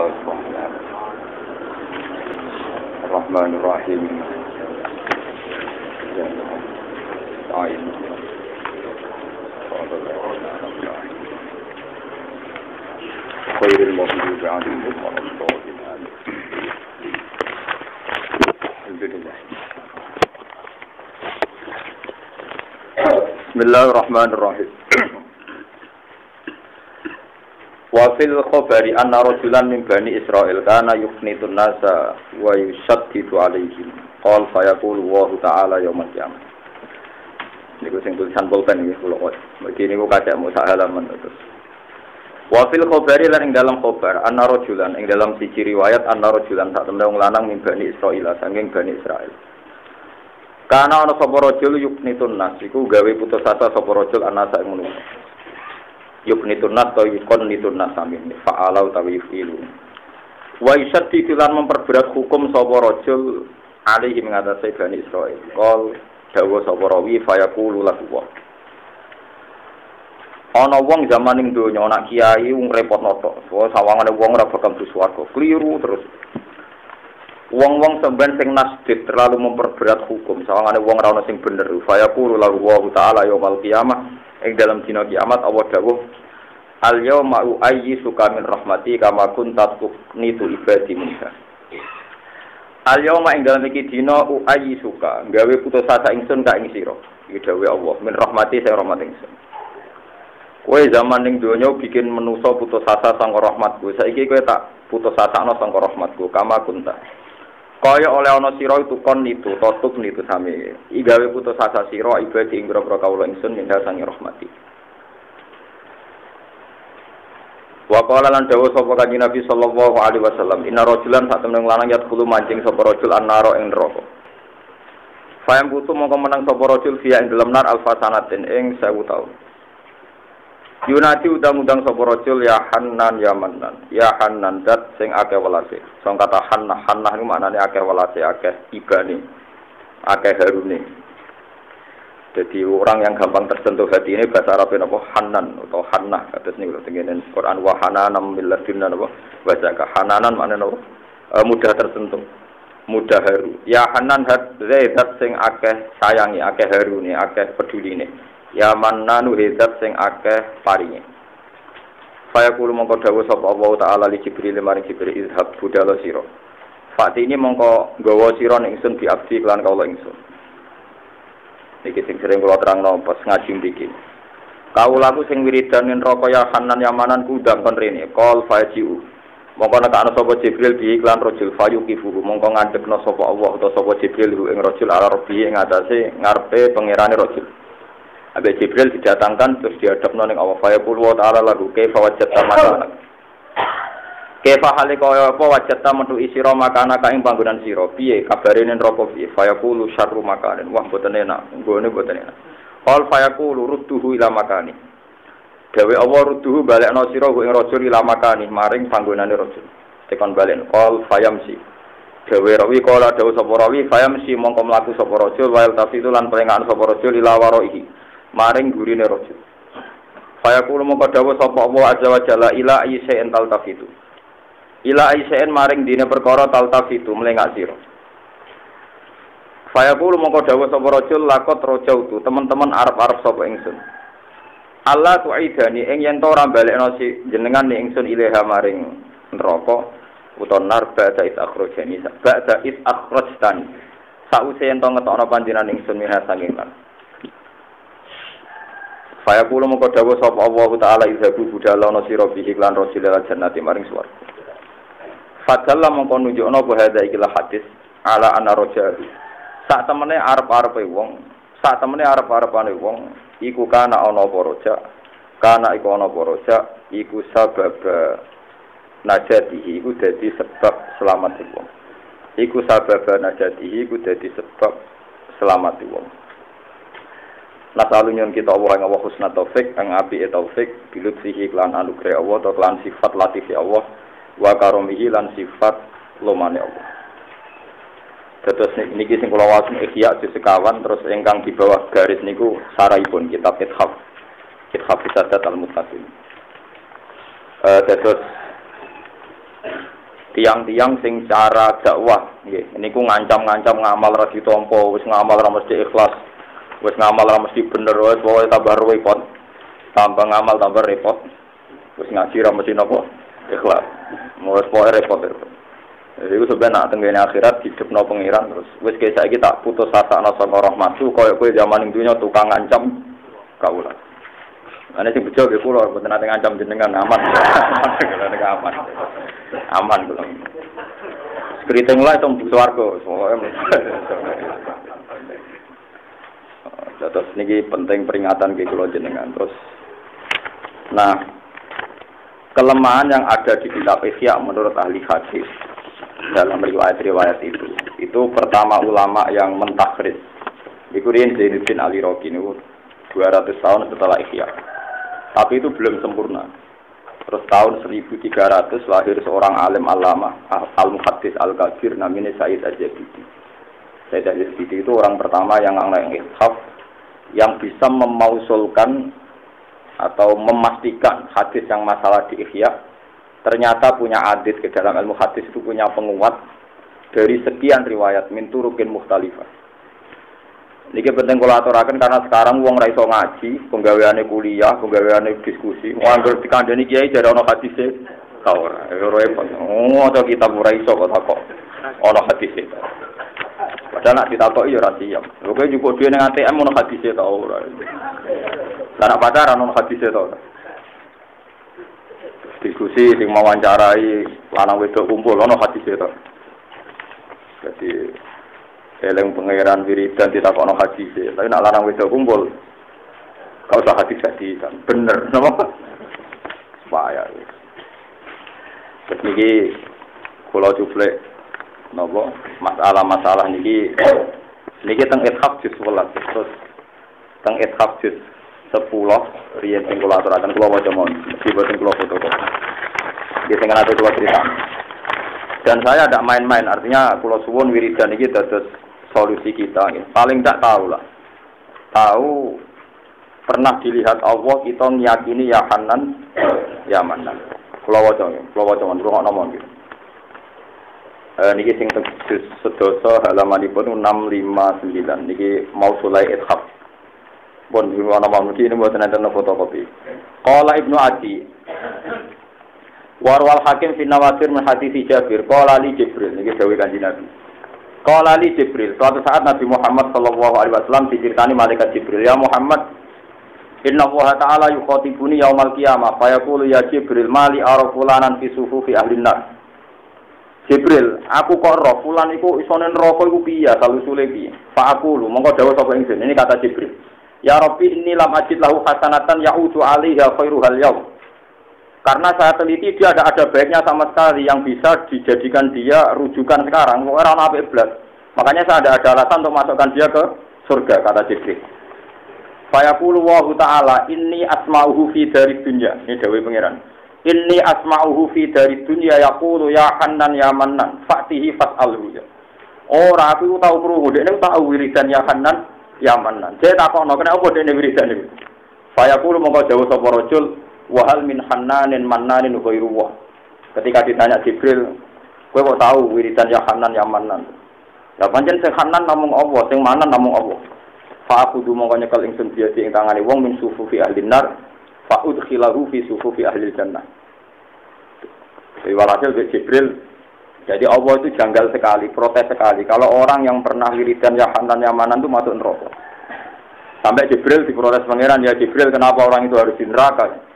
Bismillahirrahmanirrahim. Khairul maghdubi 'alaihim waladdallin. Alhamdulillah. Bismillahirrahmanirrahim. Wa fil khabari anna rajulan min bani Israil kana yufnitun nasa wa yushaddidu 'alaihim. Qala fa yaqulu wa ta'ala yaumal qiyamah. Niku sing tulisan pulpen nggih kula kok. Mriki niku kacak sak halaman terus. Wa fil khabari lan ing dalam khabar anna rajulan ing dalam siji riwayat anna rajulan sak temne wong lanang min bani Israil saking bani Israil. Kana ana sapa rajul yufnitun nas iku gawe putus asa sapa rajul anasa ing manusa. Yuknitun nas atau yukonnitun nas amin fa'alau tawifilu wa yusaddidu lan memperberat hukum sapa rajul alaihi mengatasi Bani Israil qol dawa sapa rawi fayaqulu lahu ana wong zaman ning donya ana kiai wong repotno tok sawangane wong ora bakal mlebu swarga kliru terus wong-wong sampean sing nasdid terlalu memperberat hukum sawangane wong ora ana sing bener fayaqulu lahu wa ta'ala yaumal qiyamah ing dalam dina kiamat Allah dawuh al yauma uayyisuka min rahmati kama kunta tuqnitu ibadi minha. Al yauma ing dalam iki dina uayyisuka gawe putus asa ingsun ka ing sira iki dawuh Allah min rahmati sing rahmat ingsun. Kowe zaman ning donya bikin manusa putus asa sangka rahmatku saiki kowe tak putus asakno sangka rahmatku kama kunta kaya oleh ana sira itu kon itu totuk nitu sami igawe putus asa sira ibadi ing grobro kawula ingsun minha sangi rahmati. Wa qala lan dawuh sapa kanjeng Nabi sallallahu alaihi wasallam inna rajulan sak temene lanang yadkhulu mancing sapa rajul annara ing neraka. Fayam butuh mongko menang sapa rajul fiya ing dalem nar alfasanatin ing 1000 taun. Yunati udang-udang sapa rajul ya Hannan ya Mannan ya Hannan dat sing akeh welase. Sing kata Hannah niku maknane akeh welase akeh ibane akeh harune. Jadi orang yang gampang tersentuh hati ini bahasa Arab napa Hannan atau Hannah kados niku tengene Quran wa hananam milladunna napa bahasa hananan maknane napa mudah tersentuh mudah haru ya Hannan zat sing akeh sayangi akeh harune akeh peduline ya Mannanu zat sing akeh paringe fayaqulu mongko dawuh sapa Allah taala li Jibril maring Jibril izhab budala sira fakti ini mongko nggawa sira ning ingsun biabdi lan kawula ingsun. Niki sing sering kula terangno pas ngaji mriki. Kaulaku sing wiridan neraka ya Hanan Yamanan kudang kon rene. Qol fajiu. Mongko nekakno sapa Jibril bi iklan rajul fayuqifu. Mongko ngadekno sapa Allah utawa sapa Jibril ing rajul ala rabbi ing atase ngarepe pangerane rajul. Abe Jibril didatangkan terus dihadapno ning Allah fayaqul wa ta'ala lahu kaifa wajadta makana. Kaifa halika apa wajadta metu isira makana ka ing panggonan sira piye kabare ning neraka piye fayaqulu syarru makanin wah boten enak nggone boten enak qol fayaqulu rudduhu ila makani gawe Allah rudduhu balekno sira ing rajul ila makani maring panggonane rajul tekon balen qol fayamsi gawe rawi kala dawuh sapa rawi fayamsi mongko mlaku sapa rajul wa tafitu lan pelengahan sapa rajul ila waraihi maring gurine rajul fayaqulu mongko dawuh sapa Allah azza wa jalla ila ayyi ental tafitu ila aisyen maring dine perkara taltafitu melengak sira. Fayaqulu mongko dawuh sapa rajul lakot rajautu teman-teman arep-arep sapa ingsun. Allah tu'idani ing yen to ora balekno si jenengan ning ingsun ilaha maring neraka utawa nar ba'da is akhrajani ba'da is akhrajtani. Sause yen to ngetokno panjenengan ingsun minha sanging lan. Fayaqulu mongko dawuh sapa Allah taala izhabu budalana sira bihi lan rajul lan jannati maring swarga. Fadalla mongko nunjukno apa hadza ikilah hadis ala ana rajul. Sak temene arep-arepe wong, sak temene arep-arepane wong iku kana ana apa raja. Kana iku ana apa raja, iku sabab najatihi iku dadi sebab selamat wong. Iku sabab najatihi iku dadi sebab selamat wong. Nasalunyon kita Allah yang Allah husna taufik, yang api taufik, bilut sihi klan anugerah Allah, atau klan sifat latifi Allah, wa karomihi lan sifat lomane Allah. Terus niki sing kula waos Ihya sekawan terus ingkang di bawah garis niku sarahipun kitab Ithaf Sadat al-Muttaqin. Terus tiang-tiang sing cara dakwah nggih niku ngancam-ngancam ngamal ra ditampa wis ngamal ra mesti ikhlas wis ngamal ra mesti bener wis pokoke tambah repot tambah ngamal tambah repot wis ngaji ra mesti napa ikhlas wis pokoke repot jadi iku sebenarnya tenggene akhirat hidupno pengiran terus wis kaya saiki tak putus asa ana saka rahmatku koyo kowe zaman ning dunya tukang ngancam kawula ane sing bejo nggih kula mboten nate ngancam jenengan aman aman aman kula skriting lah tong swarga terus niki penting peringatan ke kula jenengan terus nah kelemahan yang ada di kitab Ihya menurut ahli hadis dalam riwayat-riwayat itu pertama ulama yang mentakrir iku riyen Zainuddin Al-Iraqi niku 200 tahun setelah Ihya. Tapi itu belum sempurna. Terus tahun 1300 lahir seorang alim alama al-muhaddis al-kabir namanya Said Az-Zabidi. Said Az-Zabidi itu orang pertama yang ithaf yang bisa memausulkan atau memastikan hadis yang masalah di Ihya ternyata punya adit ke dalam ilmu hadis itu punya penguat dari sekian riwayat min turukin mukhtalifah. Niki penting kula aturaken karena sekarang wong ra iso ngaji, penggaweane kuliah, penggaweane diskusi. Wong anggere dikandani kiai jare ana hadise ta ora. Repot. Maca kitab ora iso kok takok. Ana hadise. Padahal nek ditakoki ya ora siap. Lho kowe njupuk dhewe ning ATM ana hadise ta ora. Lah nek pacaran ana hadise ta ora. Diskusi sing mewawancarai lanang wedok kumpul ana hadise ta. Jadi eleng pangeran wiridan ditakokno hadis tapi nek lanang wedok kumpul gak usah hadis kan bener napa supaya terus niki kula cuplek napa masalah-masalah niki teng ithaf juz 11 terus teng ithaf juz 10 riyen sing kula aturaken kula waca mawon diboten kula foto kok iki sing ana kula cerita dan saya tidak main-main artinya kula suwun wiridan iki dados solusi kita ini. Paling tak tahu lah. Tahu pernah dilihat Allah kita meyakini ya Hanan ya Manan. Kula waca ngomong gitu. Niki sing sedoso halamanipun 659 niki Mausulai Ithaf. Pun ana mawon iki mboten enten fotokopi. Qala Ibnu Adi Warwal Hakim fi Nawatir min hadits Jabir qala li Jibril niki dawuh Kanjeng Nabi. Qala li Jibril, suatu saat Nabi Muhammad sallallahu alaihi wasallam diceritani malaikat Jibril, ya Muhammad, inna Allah ta'ala yukhatibuni yaumal qiyamah, fa yaqulu ya Jibril, mali ara fulanan fi sufufi ahli nar. Jibril, aku kok roh fulan iku isone neraka iku piye, salusule piye? Fa aqulu, mongko dawuh sapa ingsun, ini kata Jibril. Ya Rabbi, inni lam ajid lahu hasanatan ya'udu 'alaiha khairuhal yaum. Karena saya teliti dia ada baiknya sama sekali yang bisa dijadikan dia rujukan sekarang. Orang apik blas. Makanya saya ada alasan untuk masukkan dia ke surga kata Jibril. Fa yaqulu wa ta'ala inni asma'uhu fi dari dunya. Ini dawuh pangeran. Inni asma'uhu fi dari dunya yaqulu ya Hannan ya Mannan fa'tihi fas'alhu. Ora aku tahu krungu dekne tahu wiridan ya Hannan ya Mannan. Saya takokno kenapa dekne wiridan niku. Fa yaqulu mongko dawuh sapa rajul wahal min Hannanin Mannanin ghairuwah. Ketika ditanya Jibril, kowe kok tahu wiridan ya Hannan ya Mannan? Ya pancen sing Hannan namung Allah, sing Mannan namung Allah. Fa aku du mongko nyekel ingsun biasa ing tangane wong min sufufi ahli nar, fa udkhilahu fi sufufi ahli jannah. Walhasil Jibril, jadi Allah itu janggal sekali, protes sekali. Kalau orang yang pernah wiridan ya Hannan ya Mannan itu masuk neraka. Sampai Jibril diprotes pangeran, ya Jibril kenapa orang itu harus di neraka?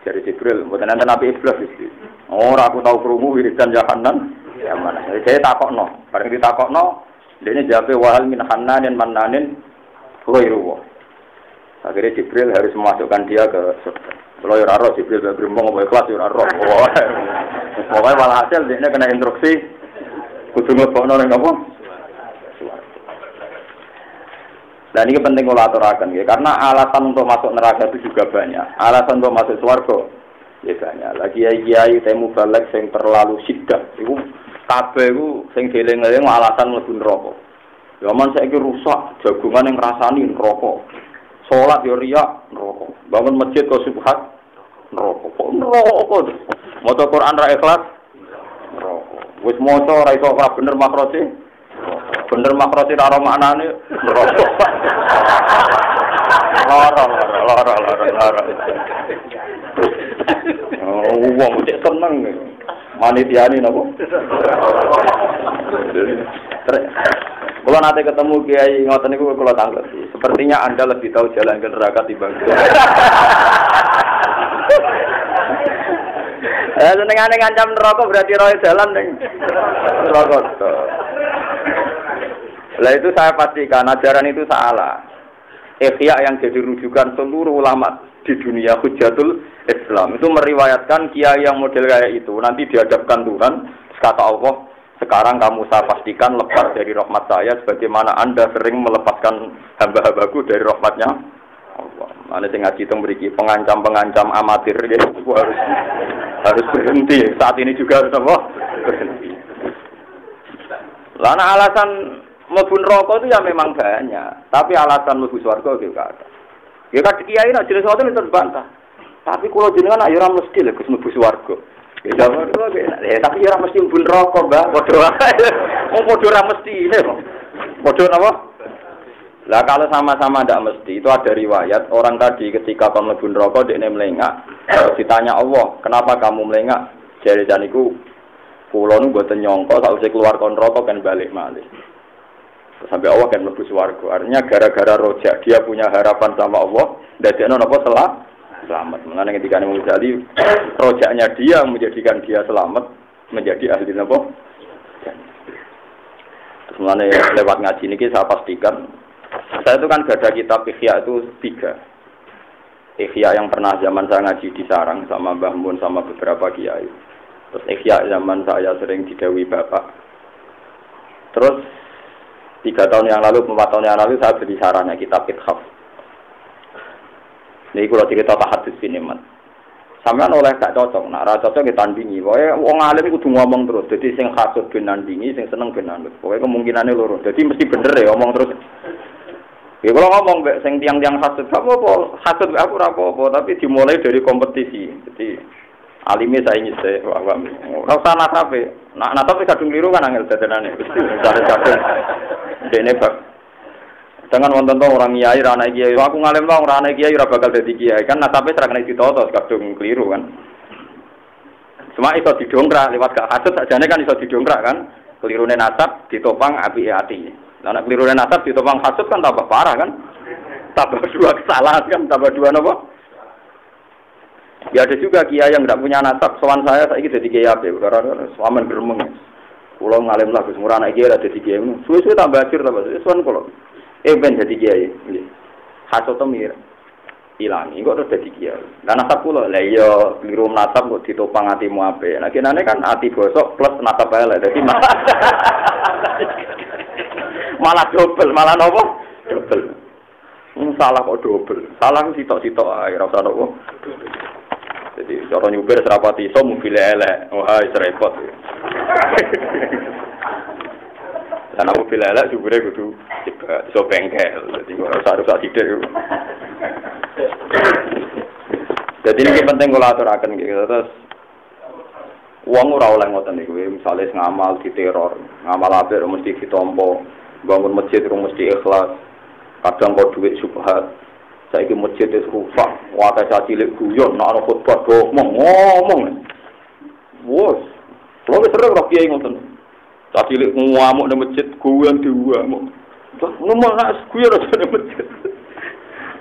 Dari Jibril, bukan nanti Nabi Iblis itu. Orang aku tahu kerungu wiridan ya Hanan, ya mana? Jadi saya takokno, bareng ditakokno, dia ini jawab wahal min Hannanin Mannanin ghairuwah. Akhirnya Jibril harus memasukkan dia ke surga. Kalau ya roh Jibril bergembong ngomong ikhlas ya roh. Pokoknya malah hasil dia kena instruksi, kudu ngelbokno ning apa? Dan ini penting kalau aturakan ya, karena alasan untuk masuk neraka itu juga banyak. Alasan untuk masuk surga ya banyak. Lagi kiai temu balik yang terlalu siddah. Iku kabeh iku sing dieling-eling alasan mlebu neraka. Zaman saiki rusak, jagungan yang ngrasani neraka. Salat yo riya neraka. Bangun masjid kok subhat neraka. Kok neraka? Maca Quran ra ikhlas neraka. Wis maca ora iso ora bener makrose. Bener makrose ora maknane neraka. Lara. Oh, wong cek seneng. Manitiane napa? Kalau nanti ketemu kiai ngoten niku kula tanglet. Sepertinya Anda lebih tahu jalan ke neraka timbang saya. Senengane ngancam neraka berarti roe jalan ning neraka. Lah itu saya pastikan ajaran itu salah. Ihya yang jadi rujukan seluruh ulama di dunia Hujatul Islam itu meriwayatkan kiai yang model kayak itu nanti dihadapkan Tuhan, kata Allah, sekarang kamu saya pastikan lepas dari rahmat saya sebagaimana Anda sering melepaskan hamba-hambaku dari rahmatnya Allah. Mana sing ngaji teng mriki pengancam-pengancam amatir ya, harus berhenti. Saat ini juga harus apa? Berhenti. Lana alasan mlebu neraka itu ya memang banyak, tapi alasan mlebu swarga itu enggak ada. Ya kan kiai nek jelas ngoten itu bantah. Tapi kalau jenengan ayo ora mesti lho Gus mlebu swarga. Ya jawab tapi ora mesti mlebu neraka, Mbak. Padha wae. Wong padha ora mesti ini kok. Padha napa? Lah kalau sama-sama ndak mesti, itu ada riwayat orang tadi ketika kamu mlebu neraka dekne melengak. Ditanya Allah, "Kenapa kamu melengak?" Jare janiku kula nu mboten nyangka sakwise keluar kon neraka kan balik malih. Sampai Allah kan mlebu swarga. Artinya gara-gara rojak dia punya harapan sama Allah, ndadekno napa selamat. Mengenai ketika Imam Ghazali rojaknya dia menjadikan dia selamat menjadi ahli napa? Terus mengenai lewat ngaji niki saya pastikan saya itu kan ada kitab Ihya itu 3. Ihya yang pernah zaman saya ngaji di Sarang sama Mbah Mun sama beberapa kiai. Terus Ihya zaman saya sering didhawuhi Bapak. Terus 3 tahun yang lalu, 4 tahun yang lalu saya beli sarannya kitab Ithaf. Ini kalau cerita tahadus ini, man. Sampean oleh gak cocok, nah ra cocok ditandingi. Pokoke wong alim kudu ngomong terus. Jadi sing hasud ben nandingi, sing seneng ben nandut. Pokoke kemungkinane loro. Jadi mesti bener ya ngomong terus. Ya kalau ngomong mbek sing tiang-tiang hasud, gak apa-apa. Hasud aku ora apa-apa, tapi dimulai dari kompetisi. Jadi alime saya nyise, ora usah nasabe. Nak nasabe kadung kliru kan angel dadanane. Kadang-kadang dene bab. Jangan wonten to orang kiai ra anak kiai. Aku ngalem to ora anak kiai ora bakal dadi kiai. Kan nasabe ora kena ditoto kadung kliru kan. Cuma iso didongkrak lewat gak hasud sakjane kan iso didongkrak kan. Kelirune nasab ditopang apike ati. Lah nek kelirune nasab ditopang hasud kan tambah parah kan. Tambah 2 kesalahan kan, tambah 2 napa? Ya ada juga kiai yang tidak punya nasab, sowan saya saiki dadi kiai ape, karena suamen gremeng. Kula ngalem lah Gus murah anak kiai dadi kiai. Suwe-suwe tambah ajur tambah. Suwan kula. Ben dadi kiai. Nggih. Hasud temir. Ilangi kok terus dadi kiai. Lah nasab kula, lah iya kliru nasab kok ditopang atimu ape. Lah kenane kan ati bosok plus nasab elek. Dadi malah dobel, malah napa? Dobel. Salah kok dobel. Salah sitok-sitok ae ora usah napa. Jadi cara nyupir serapati iso mobil elek. Wah, wis repot. Lah nek mobil elek supire kudu iso bengkel. Dadi ora usah rusak sithik. Jadi ini penting kula aturaken gitu. Terus wong ora oleh ngoten niku, misale ngamal diteror, ngamal apik mesti ditampa, bangun masjid mesti ikhlas. Kadang kok duit subhat. Saiki masjid wis rusak, wae cilik guyon nek ana khotbah ngomong. Wes. Kalau wis sering ora kiai ngoten. Cilik ngamuk nang masjid guyon diuamuk. Ngomong nek guyon aja nang masjid.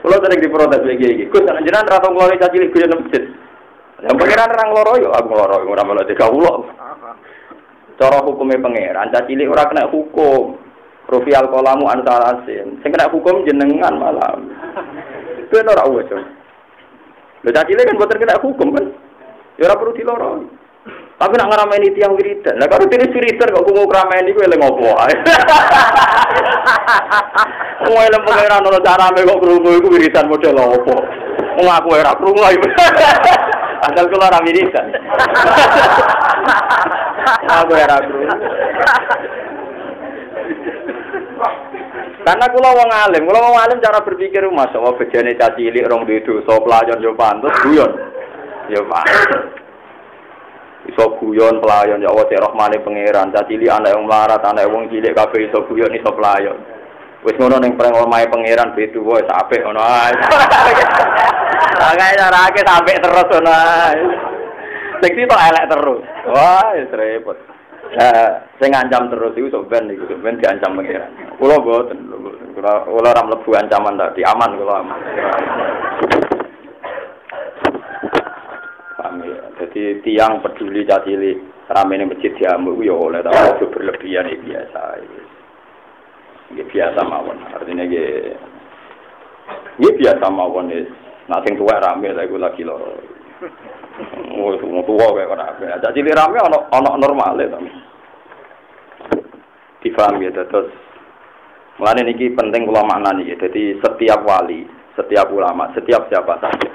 Kalau sering diprotes lagi iki. Gus jenengan ra tau nglori cilik guyon nang masjid. Lah pangeran ra ngloro yo aku ngloro ora malah dikawula. Cara hukume pangeran cilik ora kena hukum. Rufial kolamu antara asin. Sing kena hukum jenengan malah. Ben ora wae. Lha cacile kan boten kena hukum kan. Ya ora perlu diloro. Tapi nak ngrameni tiyang wiridan. Lah karo dene wiridan kok kumu ngrameni kuwi eling opo ae. Wong eling pangeran ono carane kok krungu iku wiridan model opo. Wong aku ora krungu ae. Asal kula ora wiridan. Aku ora krungu. Karena kula wong alim cara berpikir masyaallah bejane caci cilik rong duwe dosa pelajar yo pantes guyon. Ya Pak. Iso iso guyon pelayon ya Allah cek rahmane pangeran. Cacili anak wong melarat, anak wong cilik kabeh iso guyon iso pelayon. Wis ngono ning preng omahe pangeran betu wae apik ngono ae. Angane carake apik terus ngono ae. Sing sitok elek terus. Wah, wis repot. Sing ngancam terus iku sok ben iku ben diancam pangeran. Kula mboten. Kula ora mlebu ancaman tadi, aman kula aman. Jadi tiang peduli cacili ramene masjid diamuk ya oleh tapi berlebihan ya biasa. Ya biasa mawon. Artinya ya biasa mawon wis. Nek sing tuwek rame lha iku lagi lho. Oh, tuwa kaya ora apa. Cacili rame ana normale to. Difahami ya terus. Mulane niki penting kula maknani ya. Jadi setiap wali, setiap ulama, setiap siapa saja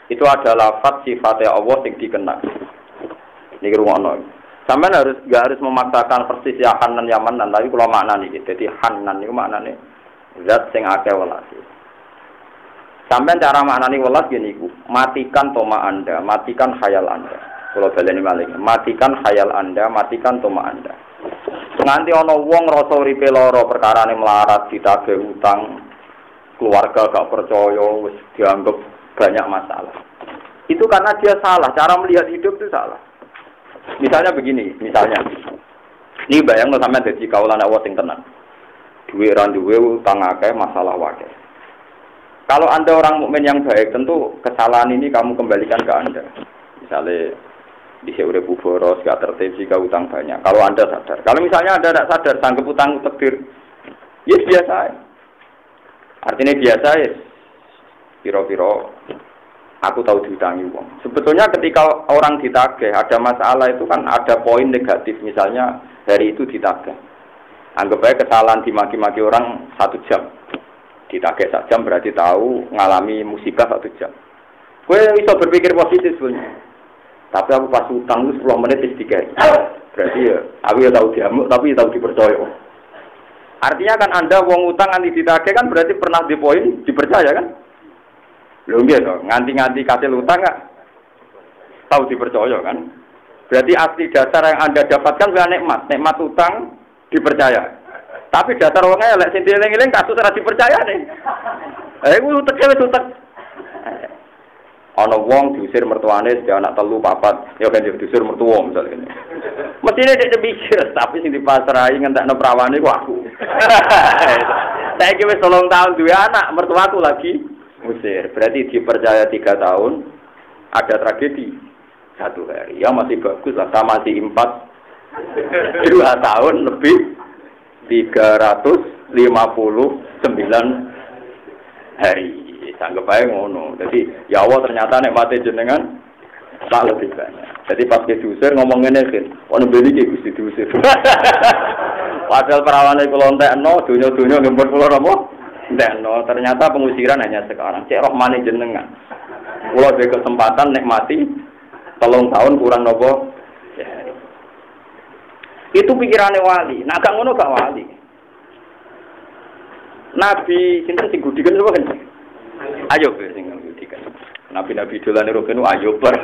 itu ada lafaz sifatnya Allah yang dikenal. Ini rumono. Sampai nggak harus memaksakan persis ya Hanan ya Manan, tapi kalau makna nih, jadi Hanan itu maknanya zat sing akeh welas. Sampai cara maknani welas gini ku, matikan toma Anda, matikan khayal Anda. Kalau baleni malih, matikan khayal Anda, matikan toma Anda. Nganti ono wong rasa uripe lara perkarane melarat ditagih utang, keluarga gak percaya wis dianggap banyak masalah. Itu karena dia salah, cara melihat hidup itu salah. Misalnya begini, ini bayang lo sampai jadi kaulan Allah sing tenan. Duwe randuwe utang akeh masalah wakil. Kalau Anda orang mukmin yang baik, tentu kesalahan ini kamu kembalikan ke Anda. Misalnya di seure boros, gak tertib jika utang banyak. Kalau Anda sadar, kalau misalnya Anda tidak sadar, sanggup utang takdir, yes biasa. Artinya biasa ya. Piro-piro aku tahu diutangi uang. Sebetulnya ketika orang ditagih ada masalah itu kan ada poin negatif. Misalnya hari itu ditagih. Anggap aja kesalahan dimaki-maki orang 1 jam. Ditagih 1 jam berarti tahu ngalami musibah 1 jam. Gue bisa berpikir positif sebenarnya. Tapi aku pas utang itu 10 menit dikai. Berarti ya aku ya tahu diamuk tapi tahu dipercaya. Artinya kan Anda wong utang nanti ditagih kan berarti pernah di poin dipercaya kan? Lho nggih to, nganti-nganti kasil utang enggak tahu dipercaya kan? Berarti asli dasar yang Anda dapatkan adalah nikmat utang dipercaya. Tapi dasar wong elek sing dieling-eling kasus ora dipercaya nih. Iku utek wis utek. Ana wong diusir mertuane sing anak 3 4, ya kan diusir mertua misalnya ngene. Mestine nek mikir, tapi sing dipasrahi ngentekno prawane ku aku. Saiki wis 3 tahun duwe anak, mertuaku lagi musir, berarti dipercaya 3 tahun ada tragedi 1 hari. Ya masih bagus lah, masih 2 tahun lebih 359 hari. Sanggep ae ngono. Jadi ya Allah ternyata nek mati jenengan tak lebih banyak. Jadi pas diusir ngomong ngene kan, ono beli iki Gusti diusir. Padahal perawane kula entekno donya-donya ngempet kula napa? No, ternyata pengusiran hanya sekarang. Cek rohmane jenengan. Kula duwe kesempatan nikmati 3 tahun kurang nopo. Ya. Itu pikirane wali. Nah, gak ngono gak wali. Nabi sinten sing gudikan sapa kan? Ayo sing gudikan. Nabi-nabi dolane roken ayo bar.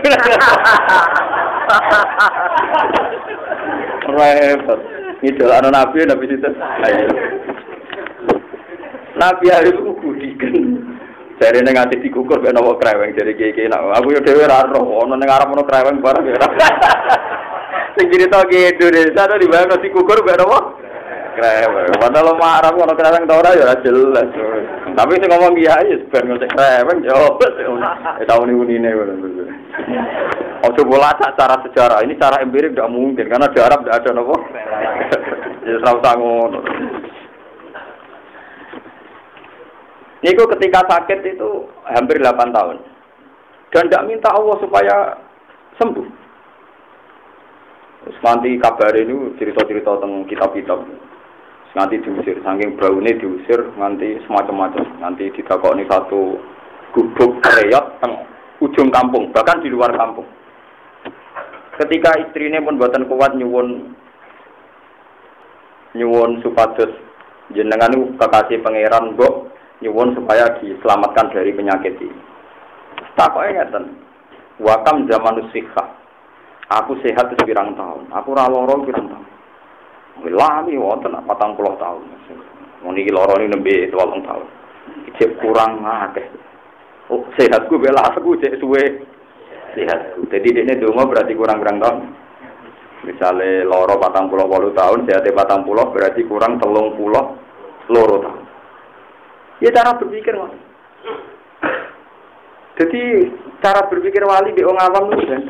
Repot. Idolane nabi sinten? Ayo. Nabi Ayub itu gudikan. Jare ning ati dikukur ben ana kreweng jare iki nak aku yo dhewe ora roh ana ning arep ana kreweng barang ya. Sing cerita ki Indonesia to dibayang dikukur ben apa? Kreweng. Padahal marah ana kreweng ta ora ya ora jelas. Tapi sing ngomong kiai ben ngecek kreweng yo tahun unine ngono. Ojo bola cara sejarah. Ini cara empirik tidak mungkin karena di Arab tidak ada napa. Ya ora usah ngono. Niku ketika sakit itu hampir 8 tahun. Dan tidak minta Allah supaya sembuh. Terus nanti kabar ini cerita-cerita tentang kitab-kitab. Nanti diusir, saking braune diusir, nanti semacam-macam. Nanti didakoni satu gubuk reyot teng ujung kampung, bahkan di luar kampung. Ketika istrinya pun buatan kuat nyuwun supados jenengan kekasih pangeran mbok nyuwun supaya diselamatkan dari penyakit ini. Takoke ngeten. Wakam zaman usikha. Aku sehat wis pirang tahun. Aku ora lara pirang tahun. Lami wonten 40 tahun. Mun iki lara ini nembe 8 tahun. Cek kurang akeh. Oh, sehatku bela aku cek suwe. Sehatku. Jadi dekne donga berarti kurang-kurang tahun. Misale lara 48 tahun, sehate 40 berarti kurang 30 loro tahun. Ya cara berpikir, Mas. Jadi cara berpikir wali di wong awam itu kan.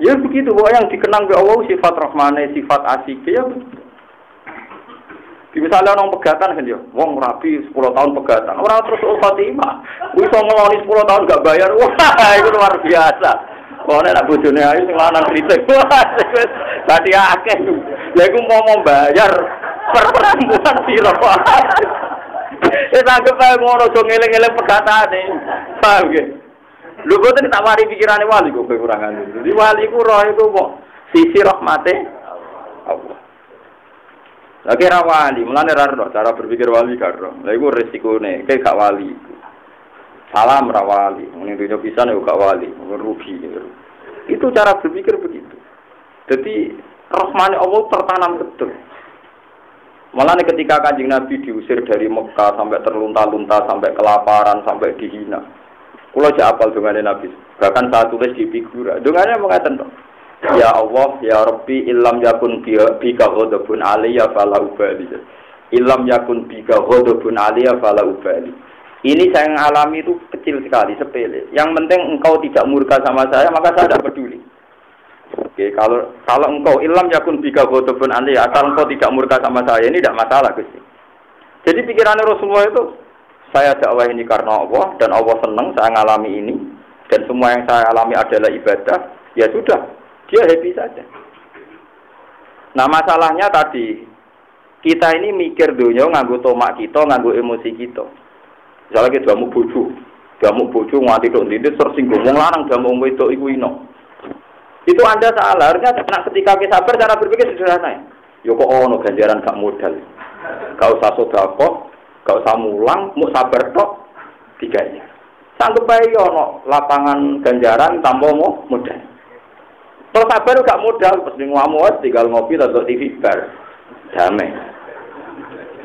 Ya begitu, bahwa yang dikenang be Allah sifat rahmane, sifat asik ya. Misalnya orang pegatan kan ya, wong rapi 10 tahun pegatan, orang terus Fatimah, iso ngeloni 10 tahun gak bayar, wah itu luar biasa. Wah nek bojone ayu sing lanang kritik, tadi akeh. Lha iku mau bayar per perempuan piro. Wis anggap ae ngono do ngeling-eling pegatane. Paham nggih? Lho boten tak wari pikirane wali kok kekurangan. Jadi wali ku roh itu kok sisi rahmate Allah. Lah kira wali, mulane ra roh cara berpikir wali karo. Lah iku resikone, kayak gak wali. Salam ra wali, muni dunya pisan yo gak wali, rugi. Itu cara berpikir begitu. Jadi rahmane Allah tertanam betul. Mulane ketika Kanjeng Nabi diusir dari Mekah sampai terlunta-lunta, sampai kelaparan, sampai dihina. Kula jak apal dongane Nabi. Bahkan saya tulis di figura. Dongane mengatakan, ya Allah, ya Rabbi, illam yakun bika ghadabun alayya fala ubali. Illam yakun bika ghadabun alayya fala ubali. Ini saya yang alami itu kecil sekali, sepele. Yang penting engkau tidak murka sama saya, maka saya tidak peduli. Oke, kalau engkau illam yakun bika ghadabun alayya, asal engkau tidak murka sama saya, ini tidak masalah, Gusti. Jadi pikirannya Rasulullah itu, saya dakwah ini karena Allah, dan Allah senang saya ngalami ini, dan semua yang saya alami adalah ibadah, ya sudah, dia happy saja. Nah masalahnya tadi, kita ini mikir dunia nganggo tomak kita, nganggo emosi kita. Misalnya kita damuk bojo, nganti dok ndit tersinggung, wong lanang damuk wedok iku ino. Itu Anda salah, harusnya ketika kita sabar, cara berpikir sederhana. Ya kok ono ganjaran gak modal. Gak usah sedekah, gak usah mulang, mau sabar tok digaya. Sanggup bae ono lapangan ganjaran tanpa mau modal. Kalau sabar gak modal, pas ngamu tinggal ngopi atau TV bar. Damai.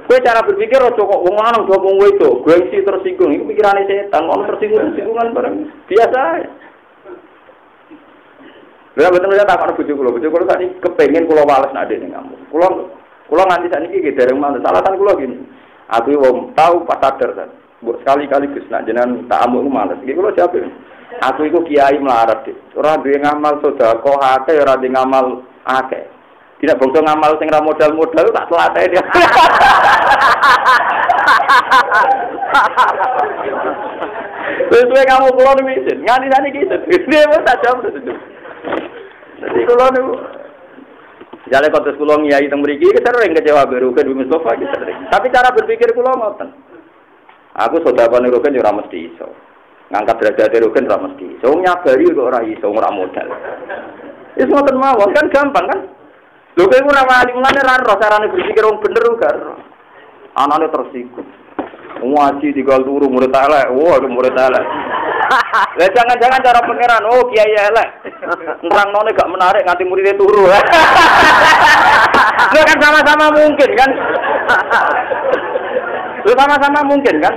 Kowe cara berpikir ojo kok wong lanang do wong wedok, gengsi tersinggung, iku pikirane setan, ono tersinggungan bareng. Biasa ae. Lha betul ya tak ana bojo kula tadi kepengin kula wales nak dene ngamu. Kula nganti sakniki nggih dereng manut. Alasan kula gini. Aku wong tahu pas sadar kan. Mbok sekali-kali Gus nak jenengan tak amuk males. Iki kula jawab. Aku iku kiai melarat, Dik. Ora duwe ngamal sedekah akeh, ora duwe ngamal akeh. Tidak bangsa ngamal sing ra modal-modal tak telatih dia. Wis kamu kula niku nganti sakniki iki wis tak jawab. Jadi kalau niku jalan kotes kula ngiyai teng mriki sering kecewa baru ke Mustafa sering. Tapi cara berpikir kula ngoten. Aku sedekahane roken yo ora mesti iso. Ngangkat derajat roken ora mesti. So nyabari kok ora iso ora modal. Wis ngoten mawon kan gampang kan. Lho kowe ora wali mulane ra ro carane berpikir wong bener kok. Anane tersinggung. Ngaji tinggal turu murid elek. Wah, murid elek. Lah jangan-jangan cara pangeran, oh kiai elek. Nerangno gak menarik nganti muridé turu. Lho kan sama-sama mungkin kan? Lho sama-sama mungkin kan?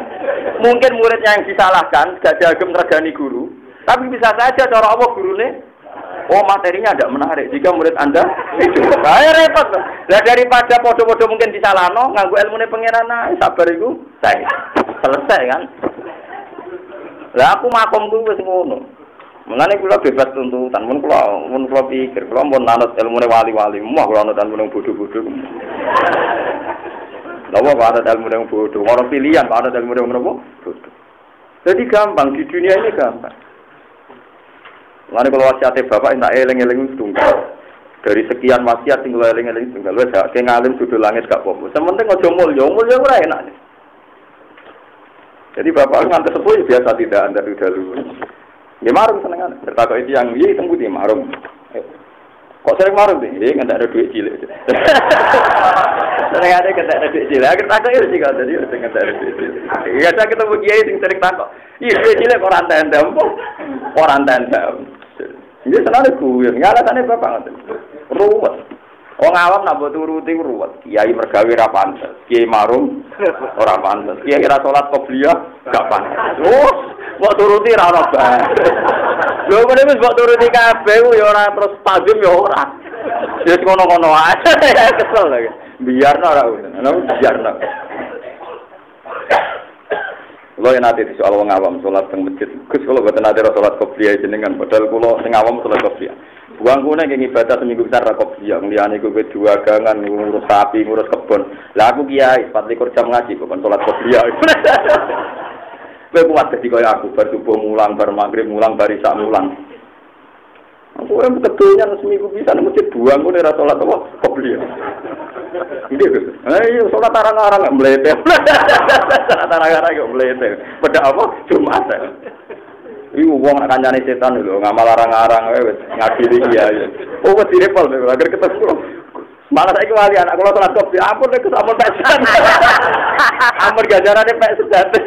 Mungkin muridnya yang disalahkan, gak diagem regani guru. Tapi bisa saja cara Allah gurune, oh materinya tidak menarik. Jika murid Anda itu, repot. Lah daripada podo-podo mungkin disalahno, nganggo ilmune pangeran sabar iku selesai kan? Lah aku makomku wis ngono. Mulane kula bebas tuntutan, mun kula pikir, kula mun nanut ilmune wali-wali, mah kula nanut ilmune bodho-bodho. Lha kok ada ilmune bodho, ora pilihan, ada ilmune menapa? Bodho. Jadi gampang di dunia ini gampang. Mulane kalau wasiate bapak tak eling-eling tunggal. Dari sekian wasiat sing kula eling-eling tunggal, wis gak ngalim dudu langit gak apa-apa. Sementing aja mulya ora enak. Jadi bapak ngantar sepuh biasa tidak anda dulu. Ya marung senengan. Bertakok itu yang iya tunggu di marung. Kok sering marung deh? Iya nggak ada duit cilik. Sering ada nggak ada duit cilik. Akhir takok itu sih kalau tadi nggak ada duit cilik. Iya saya ketemu kiai sing sering takok. Iya duit cilik orang tenda, orang tenda. Ini senane guyon, ngalasane bapak ngoten. Ruwet. Wong awam nak mbok turuti ruwet. Kiai mergawe ra pantes, kiai marung ora pantes, kiai ra salat qobliyah gak pantes. Oh, mbok turuti ra ono bae. Lho kene wis mbok turuti kabeh ya ora terus tajim ya ora. Wis ngono-ngono ae. Kesel lagi. Biarno ora ngono. Biarno. Kalau yang nanti di soal wong awam sholat teng masjid, Gus kalau buat nanti sholat qobliyah jenengan, padahal kalau sing awam sholat qobliyah. Buang kuna yang ibadah seminggu besar qobliyah, ngliane gue dua gangan, ngurus sapi, ngurus kebun. Lah aku kiai, 24 jam ngaji, bukan sholat qobliyah. Gue kuat jadi kaya aku, bar subuh mulang, bar maghrib mulang, bar isya mulang. Aku yang betulnya seminggu bisa di masjid buang kuna ra sholat apa qobliyah. Iya, ayo sholat arang-arang nggak meletek, sholat arang-arang nggak meletek. Pada apa? Jumat. Ibu uang akan nyari setan dulu, ngamal arang-arang, ngadili dia. Oh, masih repot, agar ketemu. Malah saya kembali anak kalau sholat kopi, ampun deh, ampun pesan, ampun gajarannya pek sejati.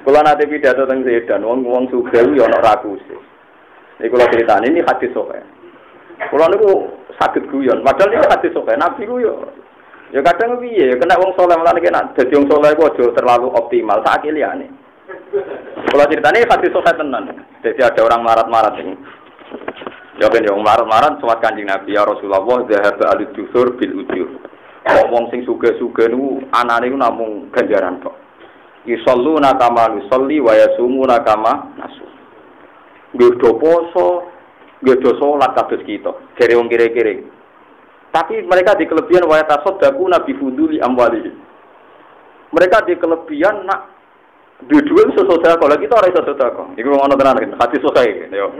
Kalau nanti pidato tentang sedan, uang sugih, ya nak ragu sih. Ini kalau ceritanya ini hadis sokai. Kalau ini sakit guyon, padahal ini hadis sokai. Nabi guyon. Ya kadang piye, kena wong soleh malah kena. Jadi wong soleh itu aja terlalu optimal. Tak kiliane. Kalau ceritanya ini hadis sokai tenan. Jadi ada orang marat-marat ini. Ya kan yang marat-marat suat Kanjeng Nabi ya Rasulullah zahab al-jusur bil ujur. Wong sing sugih-sugih niku anane niku namung ganjaran tok. Yusalluna kama nusolli wa yasumuna kama nasu. Nggih poso, nggih salat kados kita. Jare wong kire-kire. Tapi mereka di kelebihan wa tasaddaquna bi fuduli amwali. Mereka di kelebihan nak duwe sedekah kalau kita ora iso sedekah. Iku ngono tenan kan. Hati selesai yo.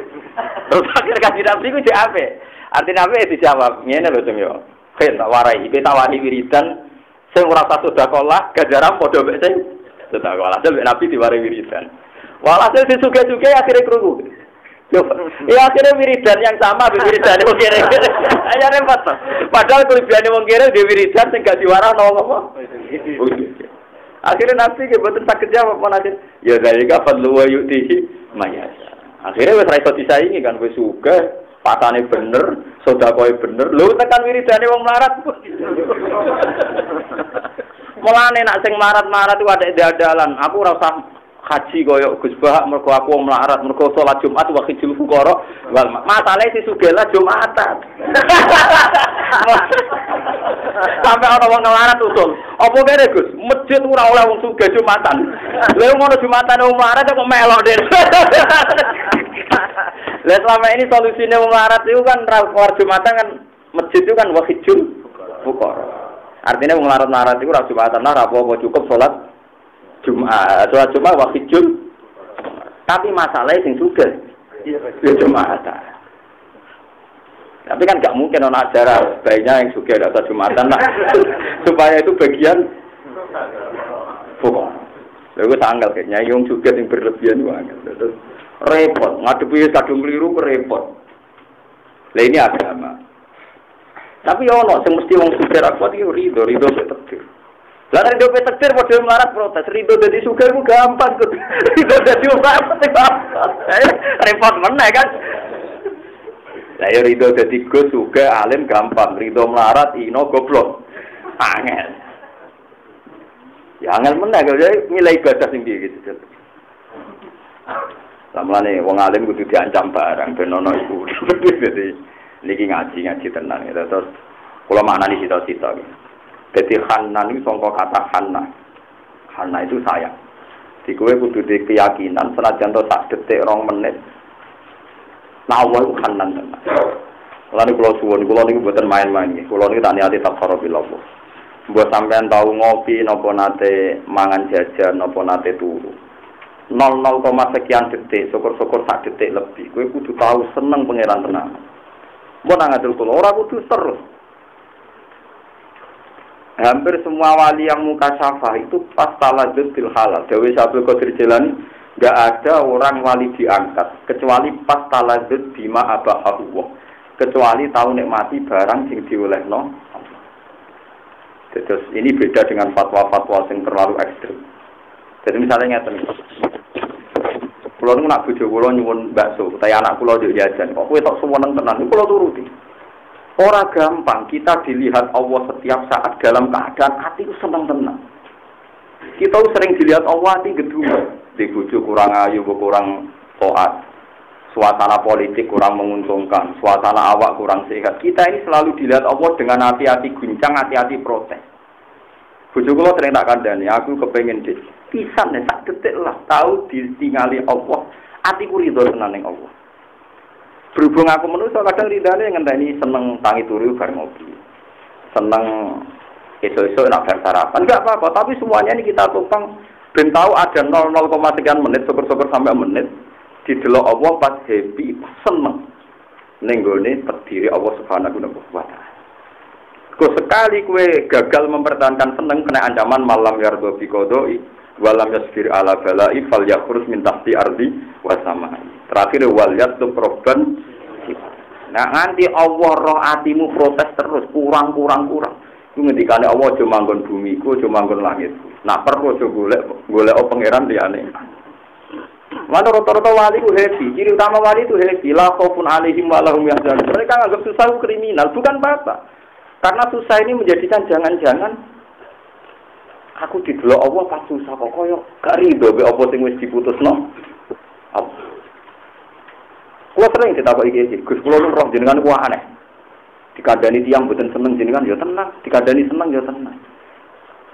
Terus akhir kanjeng Nabi ku jek ape? Artine ape dijawab. Ngene lho Jeng yo. Ben tak warai, iki tawani wiridan sing ora usah sedekah lah, ganjaran padha mek sing sedekah. Walhasil Nabi diwarai wiridan. Walhasil disuge-suge akhire krungu. Ya akhirnya wiridan yang sama wiridan wong kere. Ayo repot. Padahal kelebihane wong kere di wiridan sing gak diwarahno apa. Akhirnya Nabi ke boten saged jawab menasih. Ya zalika fadlu wa yu'tihi mayasa. Akhirnya wis ra iso disaingi kan wis sugih, patane bener, sedekahe bener. Lho tekan wiridane wong melarat. Mulane nak sing marat-marat iku ada dadalan. Aku ora usah haji koyo Gus Bah mergo aku melarat mergo salat Jumat wa khijul fuqara wal masalahe si sugela Jumatan. Sampai ana wong melarat usul. Apa kene Gus? Masjid ora oleh wong sugih Jumatan. Lha ngono Jumatan wong melarat kok melok dhewe. Lah selama ini solusine wong melarat itu kan ora Jumatan kan masjid itu kan wa khijul fuqara. Artinya wong melarat-melarat itu ora Jumatan ora apa-apa cukup salat Jumat, sholat Jumat waktu Jum. Tapi masalahnya sing sugih. Ya Jumat. Tapi kan gak mungkin ono acara baiknya yang sugih ada Jumatan lah. Supaya itu bagian pokok. Lalu tanggal kayaknya yang sugih yang berlebihan banget. Repot, ngadepi kadung keliru repot. Lah ini agama. Tapi ono sing mesti wong sugih ra kuat iki rido takdir. Lah rido takdir padha melarat protes. Rido dadi sugih ku gampang kok. Rido dadi melarat gampang. Repot meneh kan. Lah ya rido dadi Gus sugih alim gampang. Rido melarat ino goblok. Angel. Ya angel meneh kok nilai ibadah sing piye gitu. Samane wong alim kudu diancam barang ben ono iku. Dadi niki ngaji tenan ya. Terus kula maknani cita-cita iki. Jadi Hanan itu sangka kata Hanna. Hanna itu sayang. Di kowe kudu di keyakinan senajan to sak detik 2 menit. Nawal Hanan tenan. Lan kula suwun kula niku mboten main-main nggih. Kula niku tak niati takfaro billah. Mbok sampean tau ngopi napa nate mangan jajan napa nate turu. 0,0 sekian detik, syukur-syukur sak detik lebih. Kowe kudu tahu seneng pangeran tenan. Mbok nang ngatur kula ora kudu terus. Hampir semua wali yang mukasyafah itu pas taladzud bil halal. Dewi Syabul Qadir Jilani enggak ada orang wali diangkat kecuali pas taladzud bima abahullah. Kecuali tahu nikmati barang sing diolehno. Terus ini beda dengan fatwa-fatwa yang terlalu ekstrem. Jadi misalnya ngeten. Kula niku nak bojo kula nyuwun bakso, utawa anak kula yo jajan. Kok kowe tok suweneng tenan, kula turuti. Ora gampang kita dilihat Allah setiap saat dalam keadaan hati seneng tenang. Kita sering dilihat Allah hati gedung, di bojo kurang ayu, kurang taat. Suasana politik kurang menguntungkan, suasana awak kurang sehat. Kita ini selalu dilihat Allah dengan hati-hati guncang, hati-hati protes. Bojo kula sering tak kandhani, aku kepengin dik. Pisan sak detik lah tahu ditingali Allah, atiku ridho tenan ning Allah. Berhubung aku manusa kadang ridane ngenteni seneng tangi turu bar ngopi. Seneng esuk-esuk nak bar sarapan, enggak apa-apa, tapi semuanya ini kita topang ben tahu ada 0,3 menit, syukur-syukur sampai menit didelok Allah pas happy, pas seneng. Ning gone terdiri Allah Subhanahu wa taala. Kok sekali kue gagal mempertahankan seneng kena ancaman malam yardo bi qodoi walam yasfir ala balai fal yakhrus min tahti ardi wa samai. Terakhir wal yatub robban. Nah nganti Allah roh atimu protes terus kurang. Ku ngendikane Allah aja manggon bumi ku, aja manggon langit. Nah perlu aja golek pangeran liyane. Mana rata-rata wali ku happy, ciri utama wali itu happy, la khaufun alaihim wa lahum yahzanun. Mereka anggap susah itu kriminal, bukan apa. Karena susah ini menjadikan jangan-jangan aku didelok Allah pas susah kok koyo gak rido be apa sing wis diputusno. Kuwi sering ditakoki iki, Gus kula nu roh jenengan ku aneh. Dikandani tiyang mboten seneng jenengan ya tenang, dikandani seneng ya tenang.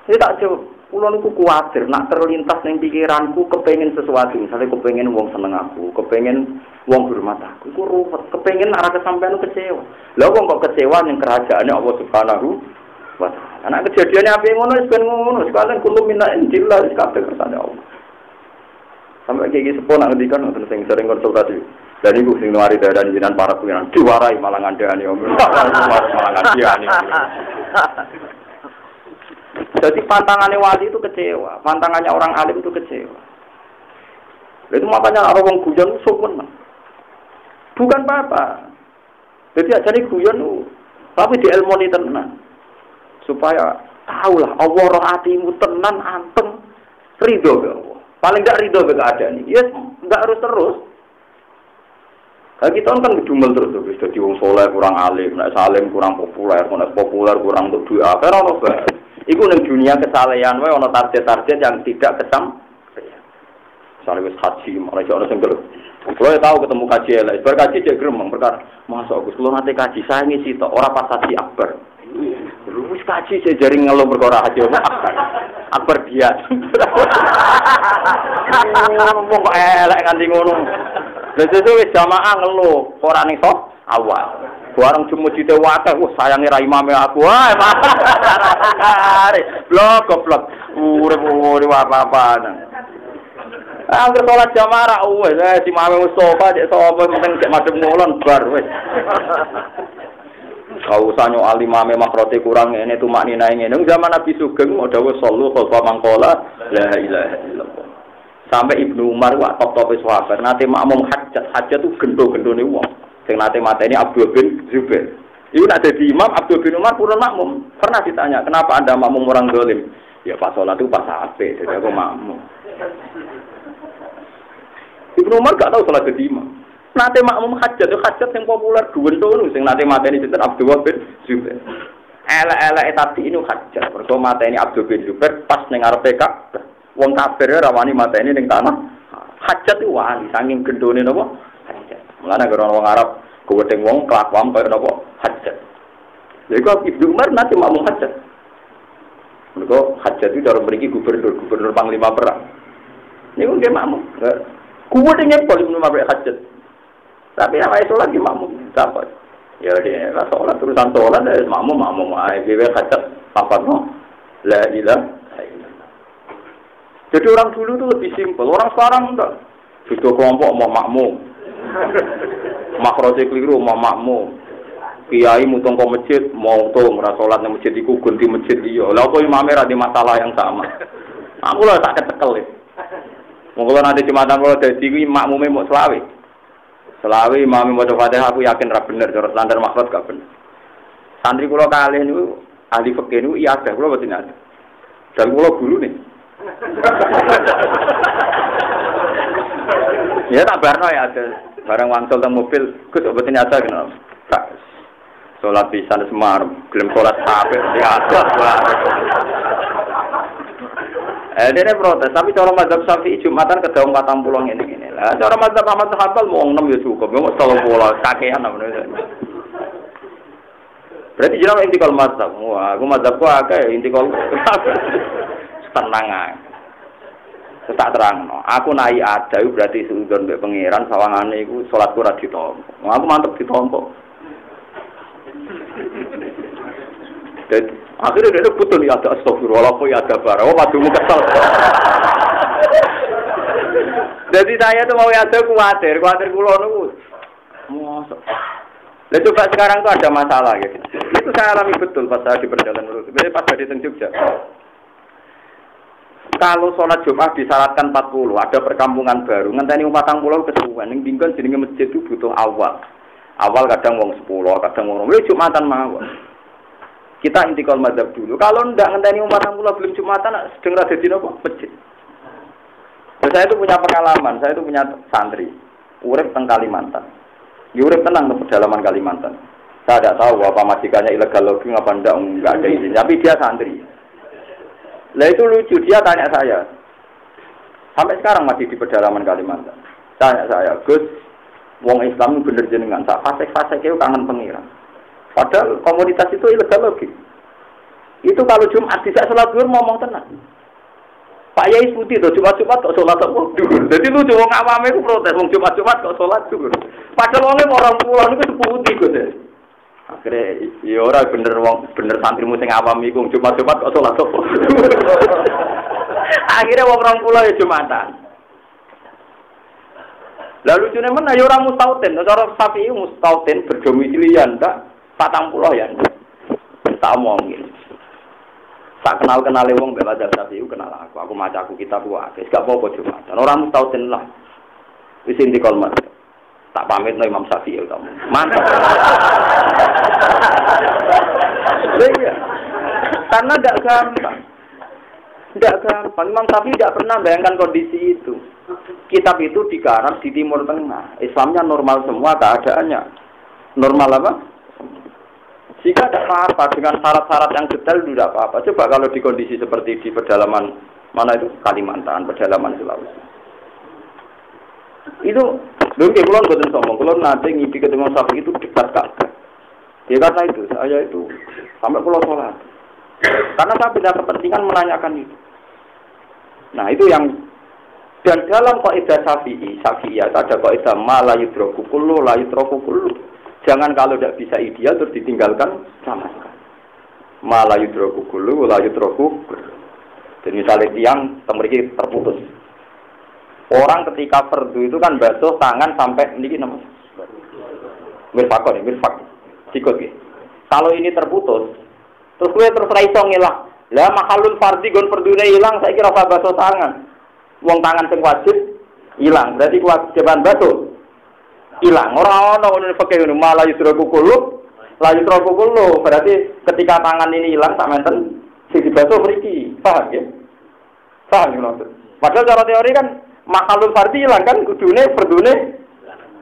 Saya tak jawab, kula niku kuwatir nak terlintas ning pikiranku kepengin sesuatu, misalnya kepengin wong seneng aku, kepengin wong hormat aku, iku ruwet, kepengin arah kesampean kecewa. Lah wong kok kecewa ning kerajaane Allah Subhanahu wa taala. Anak kejadiane ape ngono wis ben ngono, sekalian kulo minna injillah wis kabeh kersane Allah. Sampai iki sepon nak ngendikan wonten sing sering konsultasi. Dan iku sing nuari dadan jinan para pengiran diwarai malah ngandhani om. Malah ngandhani. Jadi pantangannya wali itu kecewa, pantangannya orang alim itu kecewa. Itu makanya orang guyon sopan. Bukan apa-apa. Jadi aja nih guyon, tapi di ilmu ini tenan. Supaya tahulah Allah roh hatimu tenan anteng ridho ke Allah. Paling enggak ridho ke keadaan ini. Ya enggak harus terus. Nah, kita kan ngedumel terus tuh, jadi wong soleh kurang alim, nek salim kurang populer, nek populer kurang untuk duit. Karena ono bae. Iku ning dunia kesalehan wae ana target-target yang tidak kesampaian. Misalnya wis haji, malah ana sing ngger. Kulo tahu ketemu kaji elek, bar kaji cek gremeng perkara. Masuk Gus kulo nate kaji saya ngisi tok, ora pas haji akbar. Wis kaji cek jaring ngeluh perkara haji akbar. Akbar dia. Wong kok elek kanthi ngono. Lha sesuk wis jamaah ngeluh, ora ning sok awal. Barang jumujite wakeh, sayange ra imame aku. Wae, blok goblok. Urip apa-apaan. Angger salat jamaah wis si imame Mustofa cek sapa penting cek madhep ngulon bar wis. Kau sanyo alimame makrote kurang ngene tumak ninae ngene. Zaman Nabi Sugeng dawuh sallu khalfa mangqala la ilaha illallah. Sampai Ibnu Umar wa top-top sahabat nate makmum hajat tuh gendo-gendone wong. Sing nate mateni Abdul bin Zubair. Iku nak dadi imam Abdul bin Umar purun makmum. Pernah ditanya, "Kenapa Anda makmum orang zalim?" Ya pas salat itu pas apik, jadi aku makmum. Ibnu Umar gak tahu salat dadi imam. Nate makmum hajat yang populer duwendo sing nate mateni sinten Abdul bin Zubair. Elek-elek tapi ini hajat. Mergo mateni Abdul bin Zubair pas ning ngarepe Ka'bah. Wong kafir ora wani mateni ning tanah. Hajat itu wani saking gendone napa? Hajat. Mulane gara wong Arab kuwedeng wong kelakuan kaya napa? Hajat. Lha iku Ibnu Umar nate makmum hajat. Mergo hajat itu cara mriki gubernur panglima perang. Niku nggih makmum. Kuwedenge Ibnu Umar hajat. Tapi awake salat ki makmum dapat. Ya dia ra salat terusan salat makmum ae dhewe hajat papatno. La ilaha. Jadi orang dulu itu lebih simpel, orang sekarang enggak. Sudah kelompok mau makmum, makroje keliru mau makmum, kiai mutung ke masjid mau tuh ngerasolat di masjid iku ganti masjid dia. Lah apa imam merah di masalah yang sama. Aku lah tak kecekel ya. Mungkin nanti Jumatan kalau dari makmumnya mau selawi imam mau Fatihah aku yakin ra bener, cara standar makrot gak bener. Santri kula kalih niku ahli fikih niku iya ada kula boten ada. Dan kula guru nih. Ya tak barno ya ada barang wangsul teng mobil, Gus obatin aja kenal. Tak salat pisan semar, gelem salat kabeh di atas. Dene protes, tapi cara mazhab Syafi'i Jumatan kedaung 40 ngene-ngene. Lah cara mazhab Ahmad Hanbal mau 6 ya cukup, mau 30 kakean apa. Berarti jeneng intikal mazhab. Wah, aku mazhabku akeh intikal. Tenang ae. Tak terangno. Aku naik ada berarti suudon mbek pangeran sawangane iku salatku ora ditampa. Aku mantep ditampa. Jadi akhirnya dia betul ya ada astagfirullah apa ya ada barang. Oh madumu kesel. Jadi saya tuh mau ada khawatir kula niku. Mosok. Lah coba sekarang tuh ada masalah gitu. Itu saya alami betul pas saya di perjalanan lurus. Jadi pas di Jogja. Kalau sholat Jumat disyaratkan 40, ada perkampungan baru. Ngenteni 40 kesuwen ning dinggon jenenge masjid itu butuh awal. Awal kadang wong 10, kadang wong 20. Jumatan mawon. Kita intikal mazhab dulu. Kalau ndak ngenteni 40 belum Jumatan sedeng ra dadi napa? Masjid. Saya itu punya pengalaman, saya itu punya santri. Urip teng Kalimantan. Ya urip tenang di pedalaman Kalimantan. Saya tidak tahu apa majikannya ilegal logging apa enggak ada izin. Tapi dia santri. Lah itu lucu, dia tanya saya. Sampai sekarang masih di pedalaman Kalimantan. Tanya saya, Gus, wong Islam bener jenengan, sak fasik-fasik itu kangen pengiran. Padahal komunitas itu ilegal logging. Itu kalau Jumat tidak sholat zuhur ngomong tenang. Pak Yai Putih tuh Jumat-Jumat kok sholat zuhur. Jadi lucu wong awame itu protes, wong Jumat-Jumat kok sholat zuhur. Padahal wongnya orang pulau itu seputih Gus. Akhirnya, ya orang bener santrimu sing awam iku Jumat-Jumat kok sholat zuhur. Akhirnya wong orang pulau ya Jumatan. Lalu lucunya mana ya orang mustautin, cara Syafi'i mustautin berdomisili ya ndak 40 ya ndak. Tak omongin. Tak kenal-kenale wong bela Syafi'i kenal aku maca aku kitab wae. Gak apa-apa Jumatan. Orang mustautin lah. Wis intikal mas. Tak pamit no Imam Syafi'i kamu. Mantap. Iya. Karena enggak gampang. Enggak gampang. Imam Syafi'i tidak pernah bayangkan kondisi itu. Kitab itu digarap di Timur Tengah. Islamnya normal semua keadaannya. Normal apa? Jika ada apa-apa dengan syarat-syarat yang detail tidak apa-apa. Coba kalau di kondisi seperti di pedalaman mana itu Kalimantan, pedalaman Sulawesi. Itu lho nggih kula mboten sombong, kula nate ngipi ketemu Syafi'i itu dekat Ka'bah. Ya karena itu, saya itu sampai kula sholat. Karena saya punya kepentingan menanyakan itu. Nah, itu yang dan dalam kaidah Syafi'iyah ada kaidah ma la yudraku kullu la yutraku kullu. Jangan kalau tidak bisa ideal terus ditinggalkan sama sekali. Ma la yudraku kullu la yutraku kullu. Dan misalnya tiang mriki terputus. Orang ketika fardu itu kan basuh tangan sampai niki nama mirfakon, mirfak sikut nggih. Kalau ini terputus, terus kowe terus ra iso ngilang. Lah mahalul fardhi gon fardune ilang, saiki ora basuh tangan. Wong tangan sing wajib ilang, berarti kewajiban basuh ilang. Ora ono ngono fikih ngono, malah yusraku kullu, la yusraku kullu. Berarti ketika tangan ini ilang sak menten sing dibasuh mriki. Paham ya? Paham maksud. Padahal cara teori kan mahalul fardhi hilang kan kudune fardune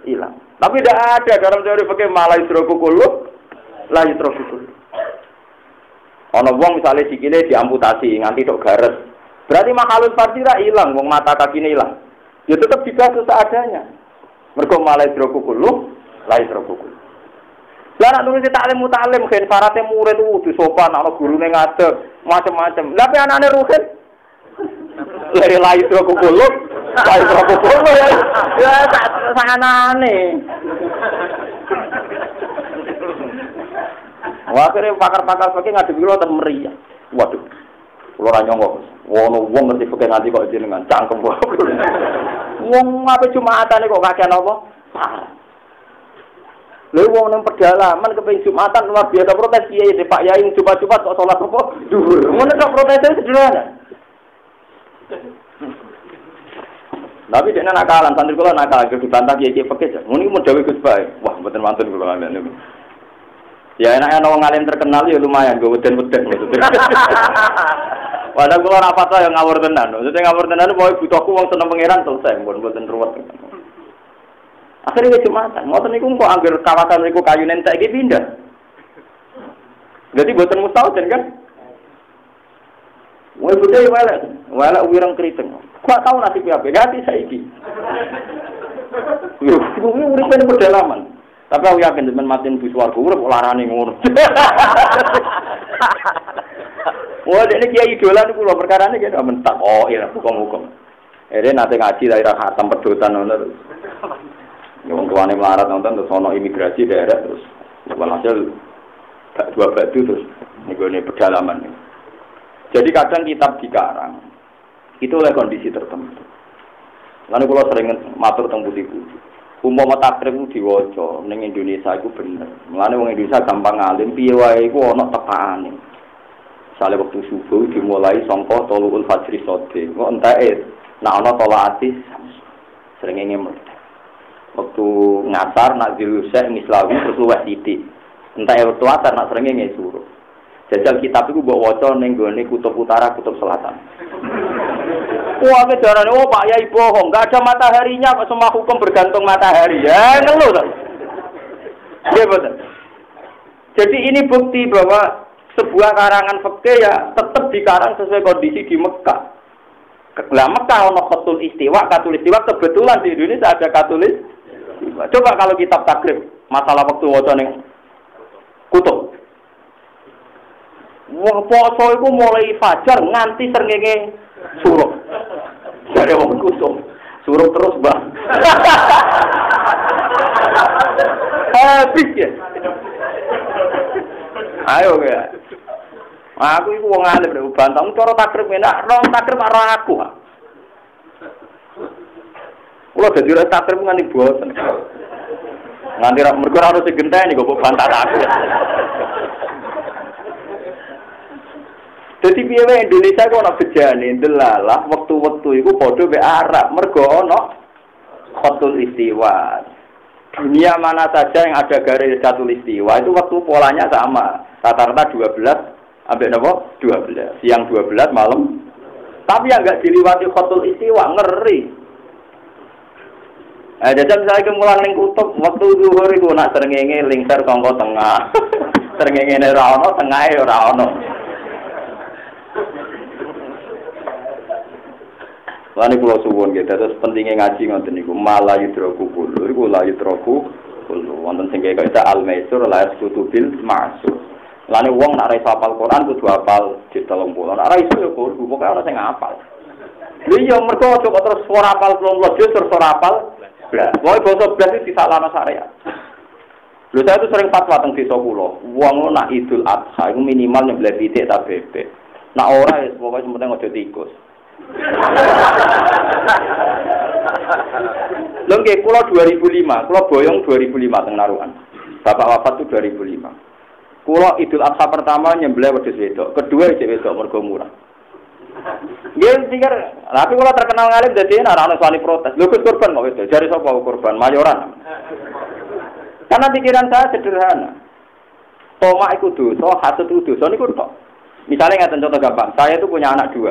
hilang. Tapi tidak ada dalam teori fikih malah yusraku kullu la yusraku kullu. Ana wong misale sikile diamputasi nganti tok gares. Berarti mahalul fardhi ra hilang, wong mata kakine hilang. Ya tetap dibasuh seadanya. Mergo malah yusraku kullu la yusraku kullu. Lah nek nulis taklim mutalim gen syaratnya murid kudu sopan, ana gurune ngadeg, macam-macam. Lah pe anane ruhin la yusraku kullu Baik rokok ya sanganane. Wah, akhirnya pakar-pakar pakai ngadep kula ten meriah. Waduh. Kula ra nyongko. Wono wong ngerti pakai nganti kok jenengan cangkem wae. Wong ape Jumatane kok kakean apa? Lha wong nang pedalaman kepengin Jumatan luar biasa protes kiai Pak Yai Jumat-Jumat kok salat apa? Dhuwur. Ngono kok protesnya sederhana. Tapi dia nakalan, santri kula nakal, dibantah kiai-kiai pekeh. Muni mun dawuh Gus Bae. Wah, mboten mantun kula ngene niku. Ya enak ana wong alim terkenal ya lumayan, go weden-weden maksudnya. Padahal kula ra fatwa ya ngawur tenan. Maksudnya ngawur tenan pokoke butuhku wong seneng pangeran selesai, mboten ruwet. Akhirnya Jumatan. Ngoten niku kok angger kawasan niku kayune entek iki pindah. Jadi boten mustahil kan? Woi budhe welek wirang keriting. Kok tau nasib piye? Ganti saiki. Yo, kuwi uripe pedalaman. Tapi aku yakin sampeyan mati di swarga urip larane ngono. Wah, dene kiai idolan kula perkarane ki mentak. Oh, iya hukum-hukum. Nate ngaji daerah Hatam Pedotan ngono. Wong tuane melarat nonton terus ono imigrasi daerah terus walhasil dua batu terus nggone pedalaman. Jadi kadang kitab dikarang itu oleh kondisi tertentu. Lalu kalau sering matur teng putih-putih. Umpama takrib diwaca ning Indonesia iku bener. Mulane wong Indonesia gampang ngalim piye wae iku ana tepakane. Sale wektu subuh dimulai sangka tuluul fajri sode. Kok enteke nek ana tolaati sering ngemel. Waktu ngasar nak dilusek mislawi terus luwih titik. Enteke wektu asar nak sering ngesuruh. Jajal kitab iku mbok waca ning gone kutub utara, kutub selatan. Wah, kejaran Pak Yai bohong, enggak ada mataharinya kok semua hukum bergantung matahari. Ya, ngeluh kan. Iya betul. Jadi ini bukti bahwa sebuah karangan fikih ya tetap dikarang sesuai kondisi di Mekah. Lah Mekah ono khatul istiwa, kebetulan di Indonesia ada katulis. Coba kalau kitab takrib masalah waktu waca ning kutub. Wah, poso iku mulai fajar nganti srengenge suruh. Dari wong kutub. Suruh terus, Bang. Habis ya. Ayo ya. Aku iku wong alim rek bantang cara takrib enak, ron takrib karo aku. Kula dadi ora takrib nganti bosen. Nganti ra mergo ora ono sing genteni kok bantah aku. Jadi piye Indonesia kok ana bejane delalah wektu-wektu iku padha mek Arab mergo ana khatul istiwa. Dunia mana saja yang ada garis khatul istiwa itu waktu polanya sama. Rata-rata 12 sampai napa? 12. Siang 12 malam. Tapi yang enggak diliwati khatul istiwa ngeri. Jajan saya kemulang ning kutub waktu zuhur iku nak srengenge lingser saka tengah. Srengenge ora ono, tengahe ora ono. Lan kula suwun nggih terus pentinge ngaji ngoten niku malah yudroku kulo iku la yudroku kulo wonten sing kaya al-maisur la yaskutubil ma'sur. Lan wong nek ora hafal Quran kudu hafal di 30. Nek ora iso ya kudu pokoke ana sing hafal. Iya mergo kok terus ora hafal 30 juz terus ora hafal. Pokoke basa blas iki disalahno syariat. Lho saya itu sering fatwa teng desa kula. Wong nak Idul Adha iku minimal nyembelih pitik ta bebek. Nak ora ya pokoke sementing aja tikus. Lho nggih kula 2005, kula boyong 2005 teng Narukan. Bapak wafat itu 2005. Kula Idul Adha pertama nyembelih wedhus wedok, kedua cek wedok mergo murah. Nggih pikir, tapi kula terkenal ngalim dadi ora ono wani protes. Lho Gus korban kok wedok, jare sapa korban? Mayoran. Karena pikiran saya sederhana. Tomak iku dosa, hasud iku dosa niku tok. Misalnya ngaten contoh gampang, saya itu punya anak 2.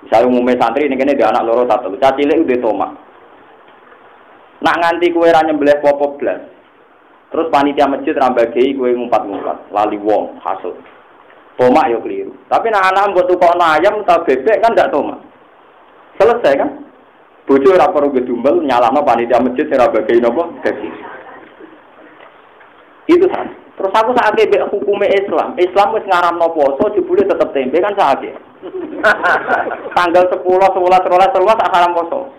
Misalnya umumnya santri ini kene dia anak loro 1. Cah cilik udah tomak. Nak nganti kowe ra nyembelih apa blas. Terus panitia masjid ra mbagi kowe ngumpat-ngumpat, lali wong hasud. Tomak yo keliru. Tapi nak anak mbok tukokno ayam ta bebek kan ndak tomak. Selesai kan? Bojo ora perlu gedumbel nyalahno panitia masjid ora mbagi napa daging. Itu kan. Terus aku sakit be hukumnya Islam. Islam wis ngaramno poso jebule tetep tempe kan sakit. Tanggal 10, 11, 12 haram poso.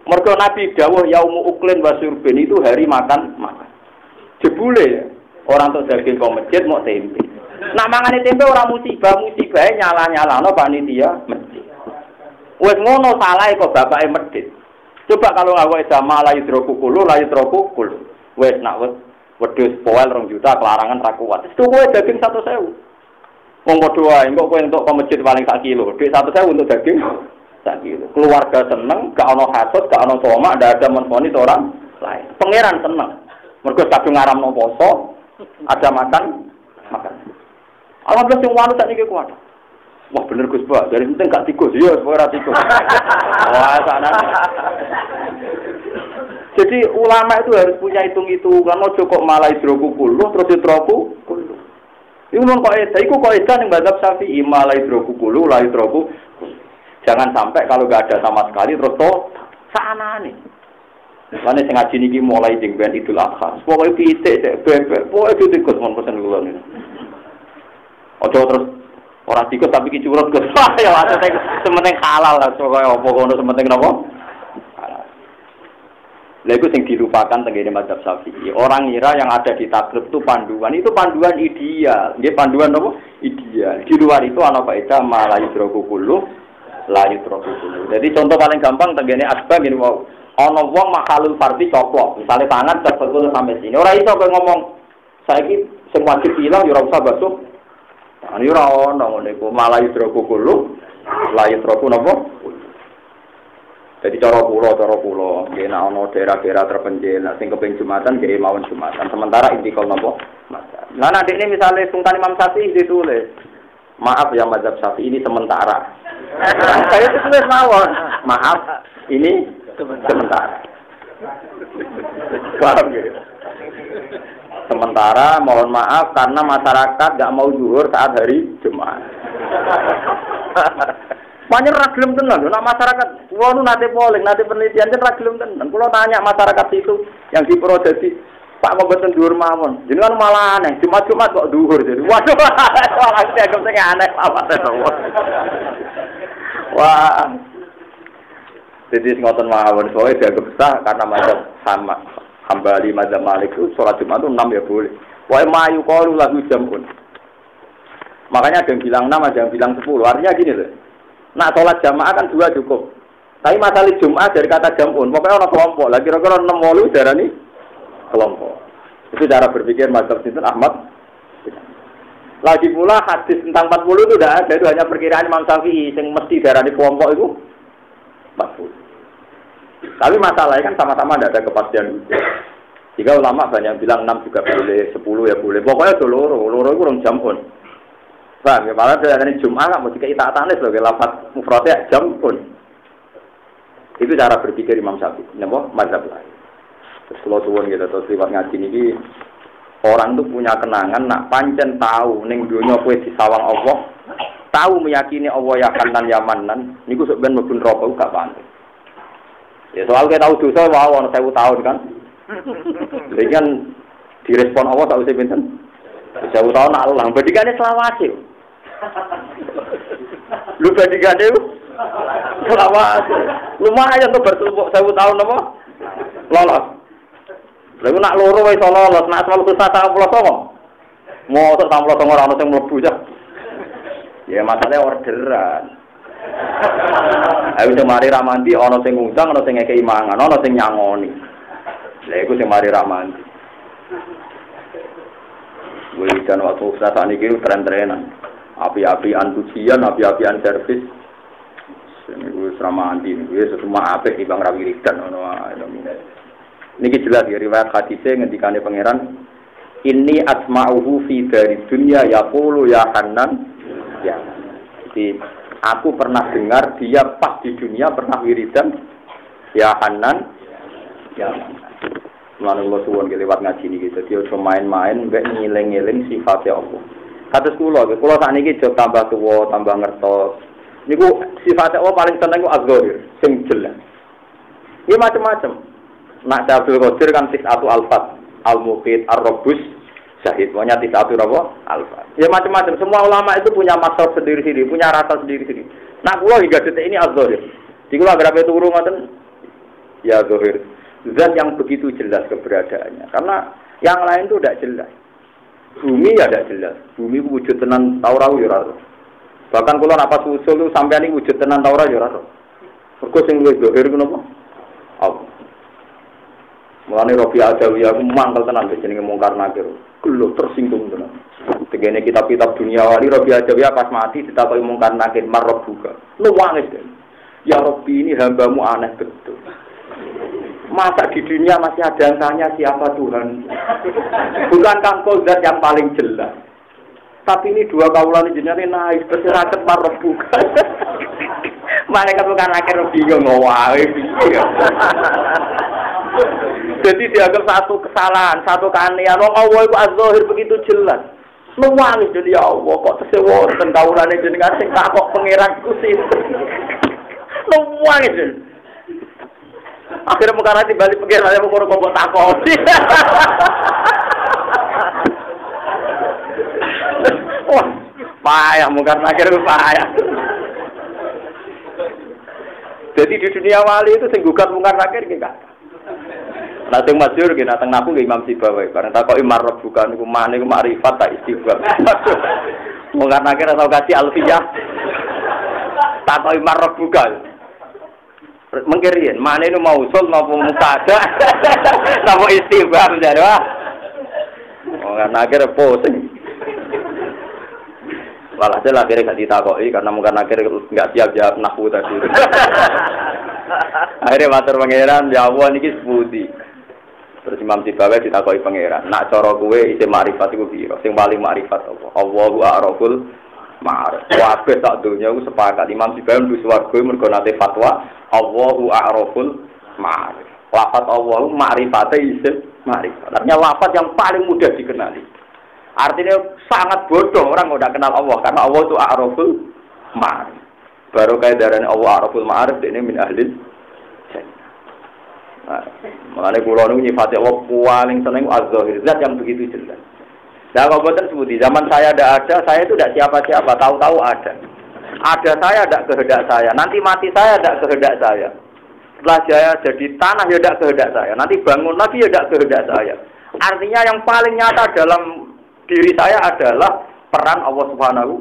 Mergo Nabi dawuh yaumu uklin wa syurbin itu hari makan. Jebule orang tok daging kok masjid mau tempe. Nak mangane tempe ora musibahe nyala-nyalano panitia masjid. Wis ngono salah kok bapake medhit. Coba kalau ngaku sama la yudroku kulo, la yudroku kulo. Wis nak wedhus poel 2 juta kelarangan ra kuat. Itu kowe daging 100.000. Wong padha wae engko kowe entuk ke masjid paling 1 kilo. Dik 100.000 untuk daging 1 kilo. Keluarga seneng, gak ono hasud, gak ono tomak, ndak ada menfoni orang lain. Pangeran seneng. Mergo kadung ngaramno poso, ada makan. Alhamdulillah sing wanu sakniki kuat. Wah bener Gus Pak, dari penting gak tikus. Iya, ora tikus. Wah, sana. Jadi ulama itu harus punya hitung-hitungan, ojo kok malah idroku kuluh terus idroku kuluh. Iku mon kok edan yang mazhab Syafi'i malah idroku kuluh, la idroku. Jangan sampai kalau enggak ada sama sekali terus to sanane. Lane sing ngaji niki mulai sing ben Idul Adha. Pokoke pitik sik bebek, pokoke ditikut mon pesen kula niku. Ojo terus ora tikut tapi ki curut Gus. Ya sementing halal lah pokoke apa kono sementing napa? Lha iku sing dilupakan tengene mazhab Syafi'i. Orang ngira yang ada di takrib itu panduan ideal. Nggih panduan apa? Ideal. Di luar itu ana faedah malayu droku kullu, la yudroku kullu. Jadi contoh paling gampang tengene asbab ngene wae. Ana wong makhalul fardhi coplok, misale tangan terpukul sampai sini. Ora iso kowe ngomong saiki sing wajib ilang ya ora usah basuh. Ani ora ono ngene iku malayu droku kullu, la yudroku napa? Jadi cara pulau, nggih nek ana daerah-daerah terpencil, nek sing kepengin Jumatan nggih mawon Jumatan. Sementara intikal napa? Nah, nanti ini misalnya Sultan Imam Syafi'i ditulis, maaf ya mazhab Syafi'i ini sementara. Saya tulis mawon, maaf ini sementara. Paham gitu? Sementara mohon maaf karena masyarakat nggak mau zuhur saat hari Jumat. Banyak ragilum tenan, nak masyarakat, kalau nu nate polling, nate penelitian kan ragilum tenan. Kalau tanya masyarakat itu yang di Purwodadi, Pak mau beten duhur mawon, jadi kan malah aneh, Jumat kok duhur jadi, waduh, orang dianggap saya aneh apa semua. Wah, jadi ngotot mawon, soalnya dianggap besar karena mazhab sama, Hambali mazhab Malik itu sholat Jumat itu 6 ya boleh. Wah mayu kalu lagu jamun. Makanya ada yang bilang 6, ada yang bilang 10. Artinya gini loh. Nak sholat jamaah kan 2 cukup. Tapi masalah Jumat dari kata jamun, pokoknya orang kelompok. Lagi kira-kira 6 walu darah ini kelompok. Itu cara berpikir mazhab Sinten Ahmad. Lagi pula hadis tentang 40 itu tidak ada, itu hanya perkiraan Imam Syafi'i yang mesti darah di kelompok itu 40. Tapi masalahnya kan sama-sama tidak ada kepastian. Jika ulama banyak bilang 6 juga boleh, 10 ya boleh. Pokoknya itu loro itu orang jamun. Paham ya, malah dari Jum'ah lah, mesti keitatannya sebagai lafaz mufradnya jam pun. Itu cara berpikir Imam Syafi'i, napa mazhab lain. Terus kalau suwun gitu, terus lewat ngaji ini, orang tuh punya kenangan, nak pancen tahu, ning dunia kowe disawang Allah, tahu meyakini Allah ya kanan ya manan, niku sebenarnya mlebu neraka gak pantes. Ya soal kita tahu dosa, wow, 1000 tahun kan. Jadi kan direspon Allah tak usah pinten. 1000 tahun Allah, bandingannya selawase. Lu bandingannya selawase. Lumayan tuh bertumpuk 1000 tahun apa? Lolos. Lalu nak loro wis lolos, nak 99. Mau tok 99 ora ono sing mlebu ya. Ya masalahnya orderan. Ayo mari ramanti ana sing ngundang, ana sing ngekeki mangan, ana sing nyangoni. Lha iku sing mari ramanti. Wiridan waktu saat ini tren-trenan, api-apian pujian, api-apian servis. Ini serama anti, ini semua apik di bang Rawi Wiridan. Ini jelas ya riwayat hadisnya ngendikane pangeran. Ini asma'uhu fi dari dunia yaqulu ya Hanan. Ya. Jadi aku pernah dengar dia pas di dunia pernah wiridan ya Hanan. Ya. Lalu Allah suwon lewat ngaji ini gitu. Dia cuma main-main, nggak ngiling-ngiling sifatnya Allah. Kata sekolah saat ini jauh tambah tua, tambah ngertos. Ini sifatnya Allah paling seneng itu az-zahir, sing jelas. Ini macam-macam. Nak Abdul Qadir kan tis'atu al-fat, al-muqid, ar-robus, syahid. Pokoknya tis'atu al-fat. Ya macam-macam. Semua ulama itu punya maksud sendiri-sendiri, punya rasa sendiri-sendiri. Nah, kula hingga detik ini az-zahir. Di kula berapa turun ngoten? Ya zahir. Zat yang begitu jelas keberadaannya. Karena yang lain itu tidak jelas. Bumi ya tidak jelas. Bumi wujud tenan taurau ya ora. Bahkan kalau napas usul itu sampai ini wujud tenan taurau ya ora. Mergo sing luwih zahir menapa? Allah. Mulane Rabi Adawi aku mangkel tenan jenenge mungkar nakir. Gelo tersinggung tenan. Tegene kitab-kitab dunia wali Rabi Adawi pas mati ditakoki mungkar nakir marrob buka. Nuwangis. Ya Rabbi ini hambamu aneh betul. Masa di dunia masih ada yang tanya siapa Tuhan? Bukankah kau zat yang paling jelas? Tapi ini dua kaulan jenenge naik berseraket marrob buka. Mereka bukan akhir bingung wae piye. Jadi dianggap satu kesalahan, satu keanehan. Allah itu az-zahir begitu jelas. Nangis jadi ya Allah kok tersewa ten kaulane jenengan sing tak kok pangeran ku sinten. Nangis. Akhirnya muka nanti balik pengen saya mau kok takut. Wah, payah muka akhirnya payah. Jadi di dunia wali itu sing gugat mungkar nakir ki Kak. Nah sing masyhur ki nateng naku ki Imam Sibawi, bareng takoki marrab bukan iku mane iku makrifat ta istighfar. Mungkar nakir atau kasih alfiyah. Takoki marrab bukan. Mengkirian, mane nu mausul napa mutada. Napa istighfar jare wah. Mungkar nakir pusing. Walhasil akhirnya gak ditakoki karena mungkin akhirnya nggak siap jawab nahwu tadi. Akhirnya matur pangeran, ya Allah niki sepundi. Terus Imam Sibawi ditakoki pangeran, nak cara kowe isih makrifat iku piro? Sing paling makrifat apa? Allahu a'raful ma'arif. Kabeh sak donya iku sepakat Imam Sibawi mlebu swarga mergo nate fatwa Allahu a'raful ma'arif. Lafaz Allahu makrifate isih makrifat. Artinya lafaz yang paling mudah dikenali. Artinya sangat bodoh orang udah kenal Allah karena Allah itu a'raful ma'arif. Baru kayak darahnya Allah a'raful ma'arif ini min ahlil jannah. Nah, makanya kula niku nyifati Allah paling seneng az-zahir, zat yang begitu jelas. Nah, kalau boten sebuti zaman saya ada, saya itu tidak siapa-siapa, tahu-tahu ada. Ada saya tidak kehendak saya, nanti mati saya tidak kehendak saya. Setelah saya jadi tanah ya tidak kehendak saya, nanti bangun lagi ya tidak kehendak saya. Artinya yang paling nyata dalam diri saya adalah peran Allah Subhanahu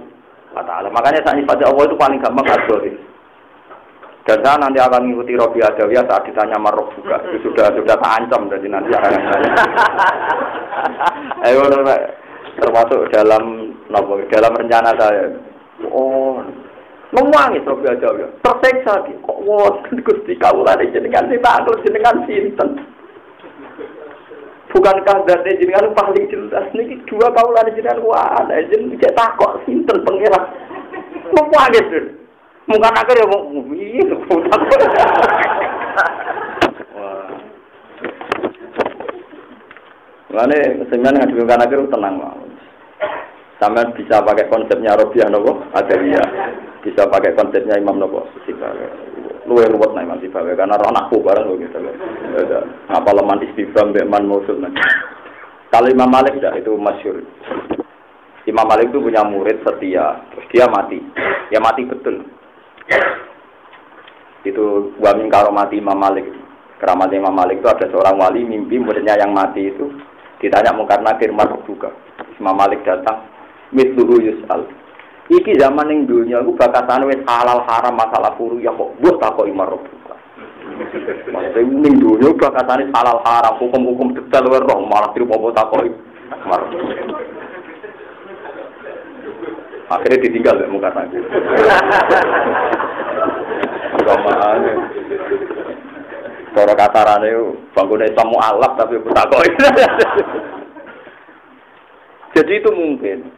wa Ta'ala. Makanya saya nyifati Allah itu paling gampang az-zahir. Dan saya nanti akan mengikuti Robi Adawiyah saat ditanya marok juga. Itu sudah tak ancam jadi nanti akan tanya. Ayo termasuk dalam rencana saya. Oh, nangis Robi Adawiyah. Tersiksa kok wonten Gusti kawulane jenengan ditakul jenengan sinten. Bukankah dari jenengan paling jelas niki dua kawulane jenengan ana jeneng cek takok sinten pangeran. Nangis. Mungkin akhirnya mau ngomongin, Makanya sebenarnya ngadilkan akhir tenang lah. Sama bisa pakai konsepnya Robiah Nopo, Adawiyah. Bisa pakai konsepnya Imam Nopo, Sibawi. Luwe ruwet nih Imam Sibawi karena anakku bareng gitu. Apa leman istighfar, beman mausul nanti. Kalau Imam Malik tidak itu masyhur. Imam Malik itu punya murid setia, terus dia mati. Ya mati betul. Itu wamin karomati Imam Malik. Keramat Imam Malik itu ada seorang wali mimpi muridnya yang mati itu ditanya mungkar nakir maruf buka. Imam Malik datang, misluhu yus'al. Iki zaman ning dunya iku bakatane wis halal haram masalah furu ya kok mbok takoki maruf buka. Maksudnya ning dunya bakatane halal haram hukum-hukum detail wae roh malah dipopo takoki maruf. Akhirnya ditinggal ya mungkar nakir. Agamaane. Cara katarane bangunane Islam mu'alaf tapi takoi. Jadi itu mungkin.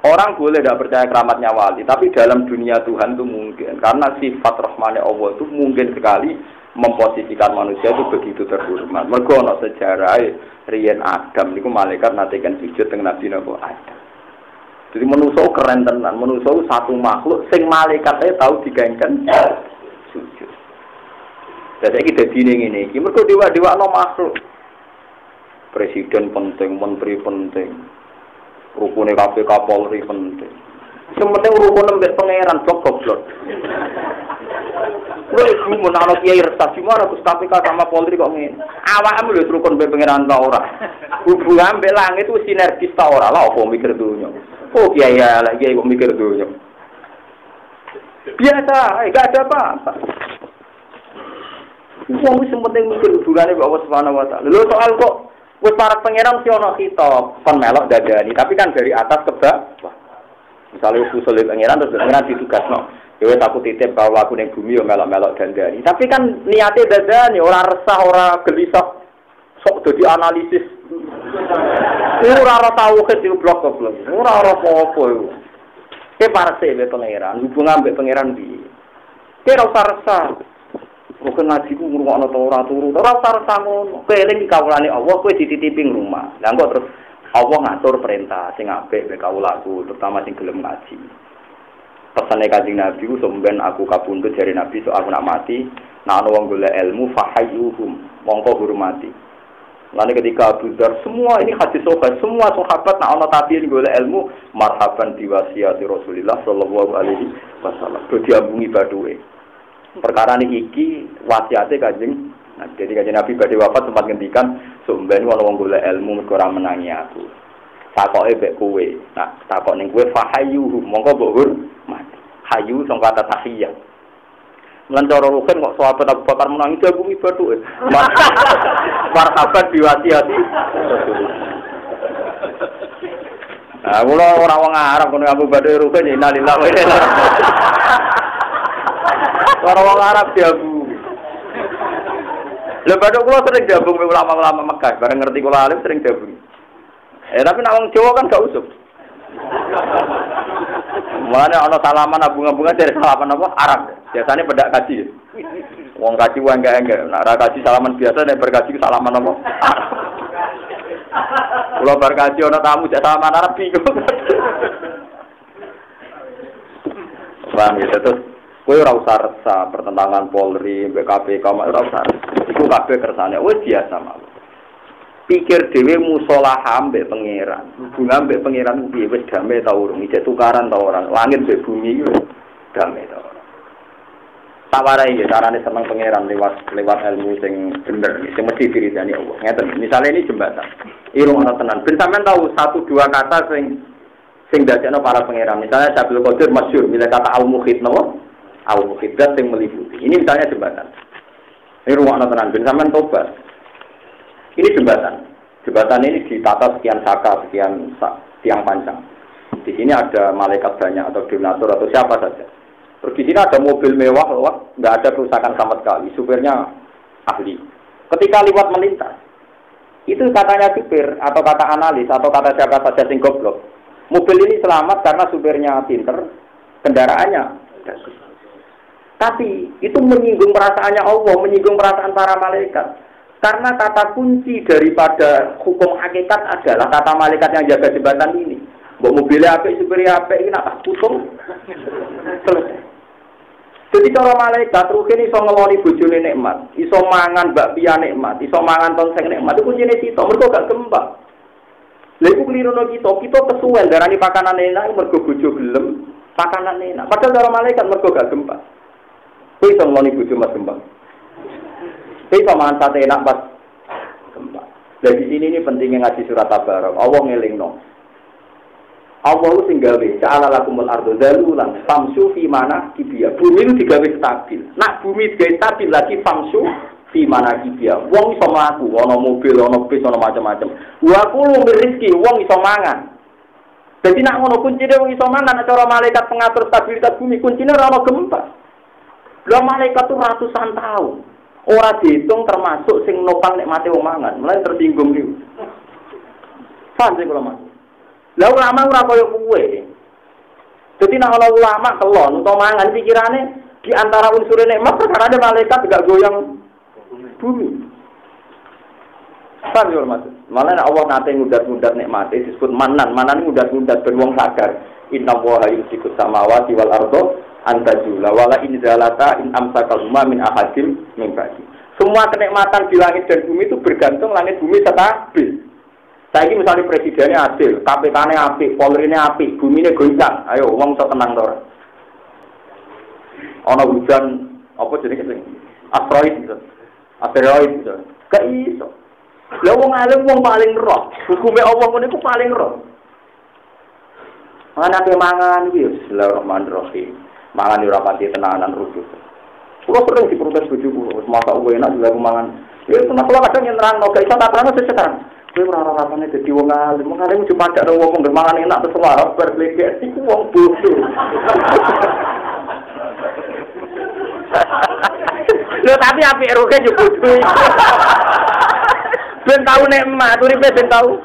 Orang boleh tidak percaya keramatnya wali, tapi dalam dunia Tuhan itu mungkin. Karena sifat rahmane Allah itu mungkin sekali memposisikan manusia itu begitu terhormat. Mergo ana sejarah riyen Adam niku malaikat natekan sujud teng Nabi Adam. Jadi manusia keren tenan, manusia satu makhluk sing malaikatnya tahu digengken sujud. Jadi kita dini ini, mereka dewa no makhluk. Presiden penting, menteri penting, rukun KPK Polri penting. Sementing rukun nembek pangeran goblok. Lho iku menawa kiai resah gimana Gus KPK sama Polri kok ngene. Awakmu lho rukun mbek pangeran ta ora. Hubungan mbek langit itu sinergis ta ora lha opo mikir dunya. Oh kiai lagi kok mikir dunya. Biasa, enggak ada apa-apa. Wong wis penting mikir hubungane mbek Allah Subhanahu wa Ta'ala. Lho soal kok wis para pangeran si ana khitab kon melok dadani, tapi kan dari atas ke bawah. Misalnya usul pangeran terus pangeran ditugasno. Ya wis aku titip kalau aku ning bumi yo melok-melok dandani. Tapi kan niate dadani ora resah, ora gelisah. Sok dadi analisis. Ora tauhid di blok-blok. Ora apa-apa iku. Ke parse mbek pangeran, hubungan mbek pangeran piye? Kira usah resah. Rugen ngaji ku ngrungokno ta ora turu. Ora usah ngono. Keling kawulane Allah kowe dititipi rumah. Lah kok terus Allah ngatur perintah sing apik mek kawulaku, terutama sing gelem ngaji. Pesane Kanjeng Nabi ku sampeyan aku kapundhut jare Nabi sok aku nak mati, nek ana wong golek ilmu fahayyuhum, mongko hormati. Lalu ketika Abu Dzar, semua ini hadis sahabat, semua sahabat nak ana tabiin golek ilmu, marhaban diwasiati Rasulullah sallallahu alaihi wasallam. Do diambungi baduke. Perkara iki wasiate Kanjeng. Nah, jadi Kanjeng Nabi badhe wafat sempat ngendikan, sampeyan ana wong golek ilmu mergo ora menangi aku. Takoke mek kowe. Nah, takok ning kowe fahayyuhum, mongko mbok hormati. Hayu sing kata tahiyah. Lan cara rugen kok sahabat Abu Bakar menangi bumi bathuke. Marhaban diwasiati. Ah, kula ora wong Arab kono Abu Bakar rugen innalillahi wa inna ilaihi raji'un. Ora wong Arab diabu. Lha padha kula sering gabung ulama-ulama Mekah, bareng ngerti kula alim sering gabung. Tapi nek wong Jawa kan gak usuk. Mana ana salaman abung-abungan dari salaman apa? Arab. Biasanya bedak kaji. Wong kaji wae enggak. Nek ora kaji salaman biasa nek berkaji salaman apa? Kula bar kaji ana tamu jak salaman Arab bingung. Paham ya terus kowe ora usah resah pertentangan Polri, BKPK ora usah. Iku kabeh kersane wis biasa mawon. Pikir dhewe musholah ambek pangeran. Hubungan ambek pangeran piye wis damai ta urung? Ijek tukaran ta ora? Langit mbek bumi iki damai ta ora? Tawarai ya carane seneng pangeran lewat ilmu sing bener, sing mesti diridani Allah. Ngeten, misale ini jembatan. Irung ana tenan. Ben sampean tahu satu dua kata sing dadekno para pangeran. Misalnya Abdul Qadir masyhur milih kata al-mukhid napa? Al-mukhid sing meliputi. Ini misalnya jembatan. Irung ana tenan. Ben sampean tobat. Ini jembatan. Jembatan ini ditata sekian saka, sekian tiang panjang. Di sini ada malaikat banyak atau donatur atau siapa saja. Terus di sini ada mobil mewah, nggak ada kerusakan sama sekali. Supirnya ahli. Ketika liwat melintas, itu katanya supir atau kata analis atau kata siapa saja sing goblok. Mobil ini selamat karena supirnya pinter, kendaraannya bagus. Tapi itu menyinggung perasaannya Allah, menyinggung perasaan para malaikat. Karena kata kunci daripada hukum hakikat adalah kata malaikat yang jaga jembatan ini. Mbok mobilnya apik, supirnya apik, ini nak putung. Selesai. Jadi cara malaikat rugen iso ngeloni bojone nikmat, iso mangan bakpia nikmat, iso mangan tongseng nikmat, itu kuncine sitok, mergo gak gembak. Lha iku klirono kita kesuwen darani pakanan enak mergo bojo gelem, pakanan enak. Padahal cara malaikat mergo gak gembak. Kuwi iso ngeloni bojo mas gembak. Tapi pamangan sate enak pas gempa. Jadi ini pentingnya ngaji surat Tabarak. Allah ngelingno. Allah itu sing gawe ja'ala lakumul ardo dalulan famsu fi mana kibiya. Bumi itu digawe stabil. Nak bumi digawe stabil lagi famsu fi mana kibiya. Wong iso mlaku, ana mobil, ana bis, ana macam-macam. Wa kulo rezeki wong iso mangan. Jadi nak ngono kuncine wong iso mangan, cara malaikat pengatur stabilitas bumi kuncine ora ana gempa. Lha malaikat tuh ratusan tahun. Ora dihitung termasuk sing nopang nek mati wong mangan, mulai tersinggung niku. Paham sing kula Mas. Lah ulama ora koyo kowe. Dadi nek ana ulama kelon utawa mangan pikirane di antara unsur nikmat perkara malaikat gak goyang bumi. Paham yo Mas. Malah nek Allah nate ngudat-ngudat nikmat disebut manan ngudat-ngudat ben wong sadar. Inna wa yusikus samawati wal ardo antajula wala inzalata in amsakaluma min ahadim min ba'di. Semua kenikmatan di langit dan bumi itu bergantung langit bumi stabil. Saiki misalnya presidennya adil, KPK-ne apik, Polri-ne apik, bumine goncang. Ayo wong iso tenang to ora. Ana hujan apa jenenge sing asteroid gitu. Asteroid gitu. Gak iso. Lah wong alim wong paling roh. Hukume Allah niku paling roh. Mana mangan iki bismillahirrahmanirrahim. Mangan ora pati tenanan rujuk. Kulo sering diprotes bojoku, wis masak enak juga mangan. Ya pernah kulo kadang nyentrang gak iso tak terang sekarang. Kowe ora rasane dadi wong alim. Wong alim cuma ada wong mangan enak terus warap berleket iku wong bodoh. Lho tapi apik roke yo bodoh. Ben tau nek emak uripe ben tau.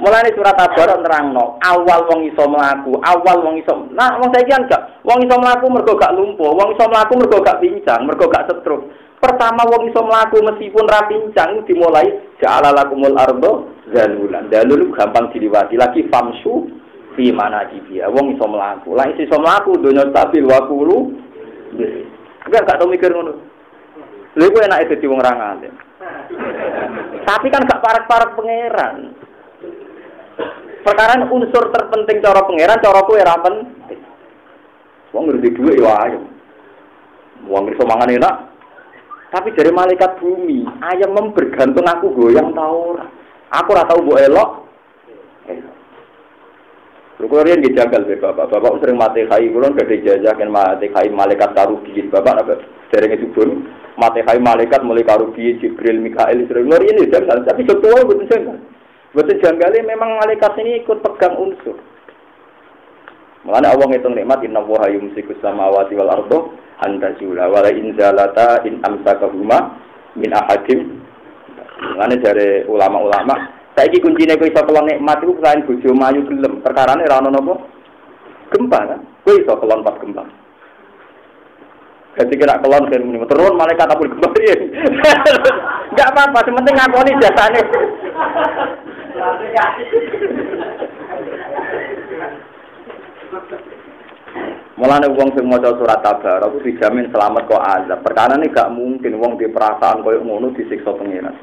Mulane surat Tabarak nerangno, awal wong iso mlaku, awal wong iso. Nah, wong saiki kan gak, wong iso mlaku mergo gak lumpuh, wong iso mlaku mergo gak pincang, mergo gak stroke. Pertama wong iso mlaku meskipun ra pincang dimulai ja'alalakumul ardo zalulan. Dalul gampang diliwati lagi famsu fi manajibiya. Wong iso mlaku. Lah iso mlaku donya stabil wa kulu. Gak tau mikir ngono. Lha iku enake dadi wong ra ngalim. Tapi kan gak parek-parek pangeran. Perkara unsur terpenting cara pangeran, cara kowe ora penting. Wong ngerti dhuwit yo ayo. Wong iso mangan enak. Tapi dari malaikat bumi, ayam bergantung aku goyang tau ora. Aku ora tau mbok elok. Lho kok riyen dijagal be Bapak. Bapak sering mate khai kula gede jajah kan mate khai malaikat karubiyin. Bapak apa derenge subun mate khai malaikat mulai karubiyin Jibril Mikail sering riyen dijagal tapi ketua mboten janggal. Mboten janggale memang malaikat ini ikut pegang unsur. Mulane Allah ngitung nikmat inna wa yumsikus samawati wal ardo antazula wala in zalata in amsakahuma min ahadim. Mulane dari ulama-ulama saiki kuncine kowe iso kelon nikmat iku selain bojo mayu gelem perkarane ora ono napa gempa kan kowe iso kelon pas gempa. Ketika kelon kan turun malaikat apa gempa piye. Enggak apa-apa sementing ngakoni jasane. Mulane wong sing maca surat Tabarak aku dijamin selamat kok azab. Perkarane gak mungkin wong di perasaan koyo ngono disiksa pengiran.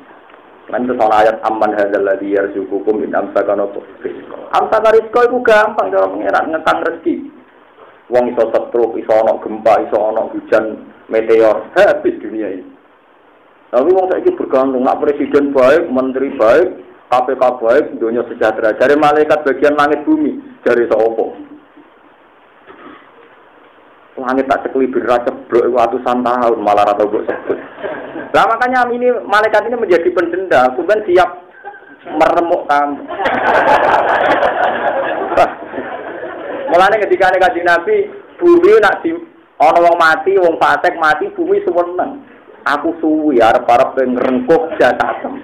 Lan itu soal ayat amman hadzal ladzi yarzuqukum in amsakana rizqa. Amsaka rizqa iku gampang cara pengiran ngekang rezeki. Wong iso stroke, iso ana gempa, iso ana hujan meteor, habis dunia ini. Tapi wong saiki bergantung nak presiden baik, menteri baik, KPK baik, dunia sejahtera. Dari malaikat bagian langit bumi, dari sapa? Langit tak ceklibir ceblok ratusan tahun malah rata mbok sebut. Lah makanya ini malaikat ini menjadi pendenda, bukan siap meremuk kamu. Mulane ketika Kanjeng Nabi bumi nak di ana wong mati, wong fasik mati, bumi suweneng. Aku suwi arep-arep ngrengkuh jasatem.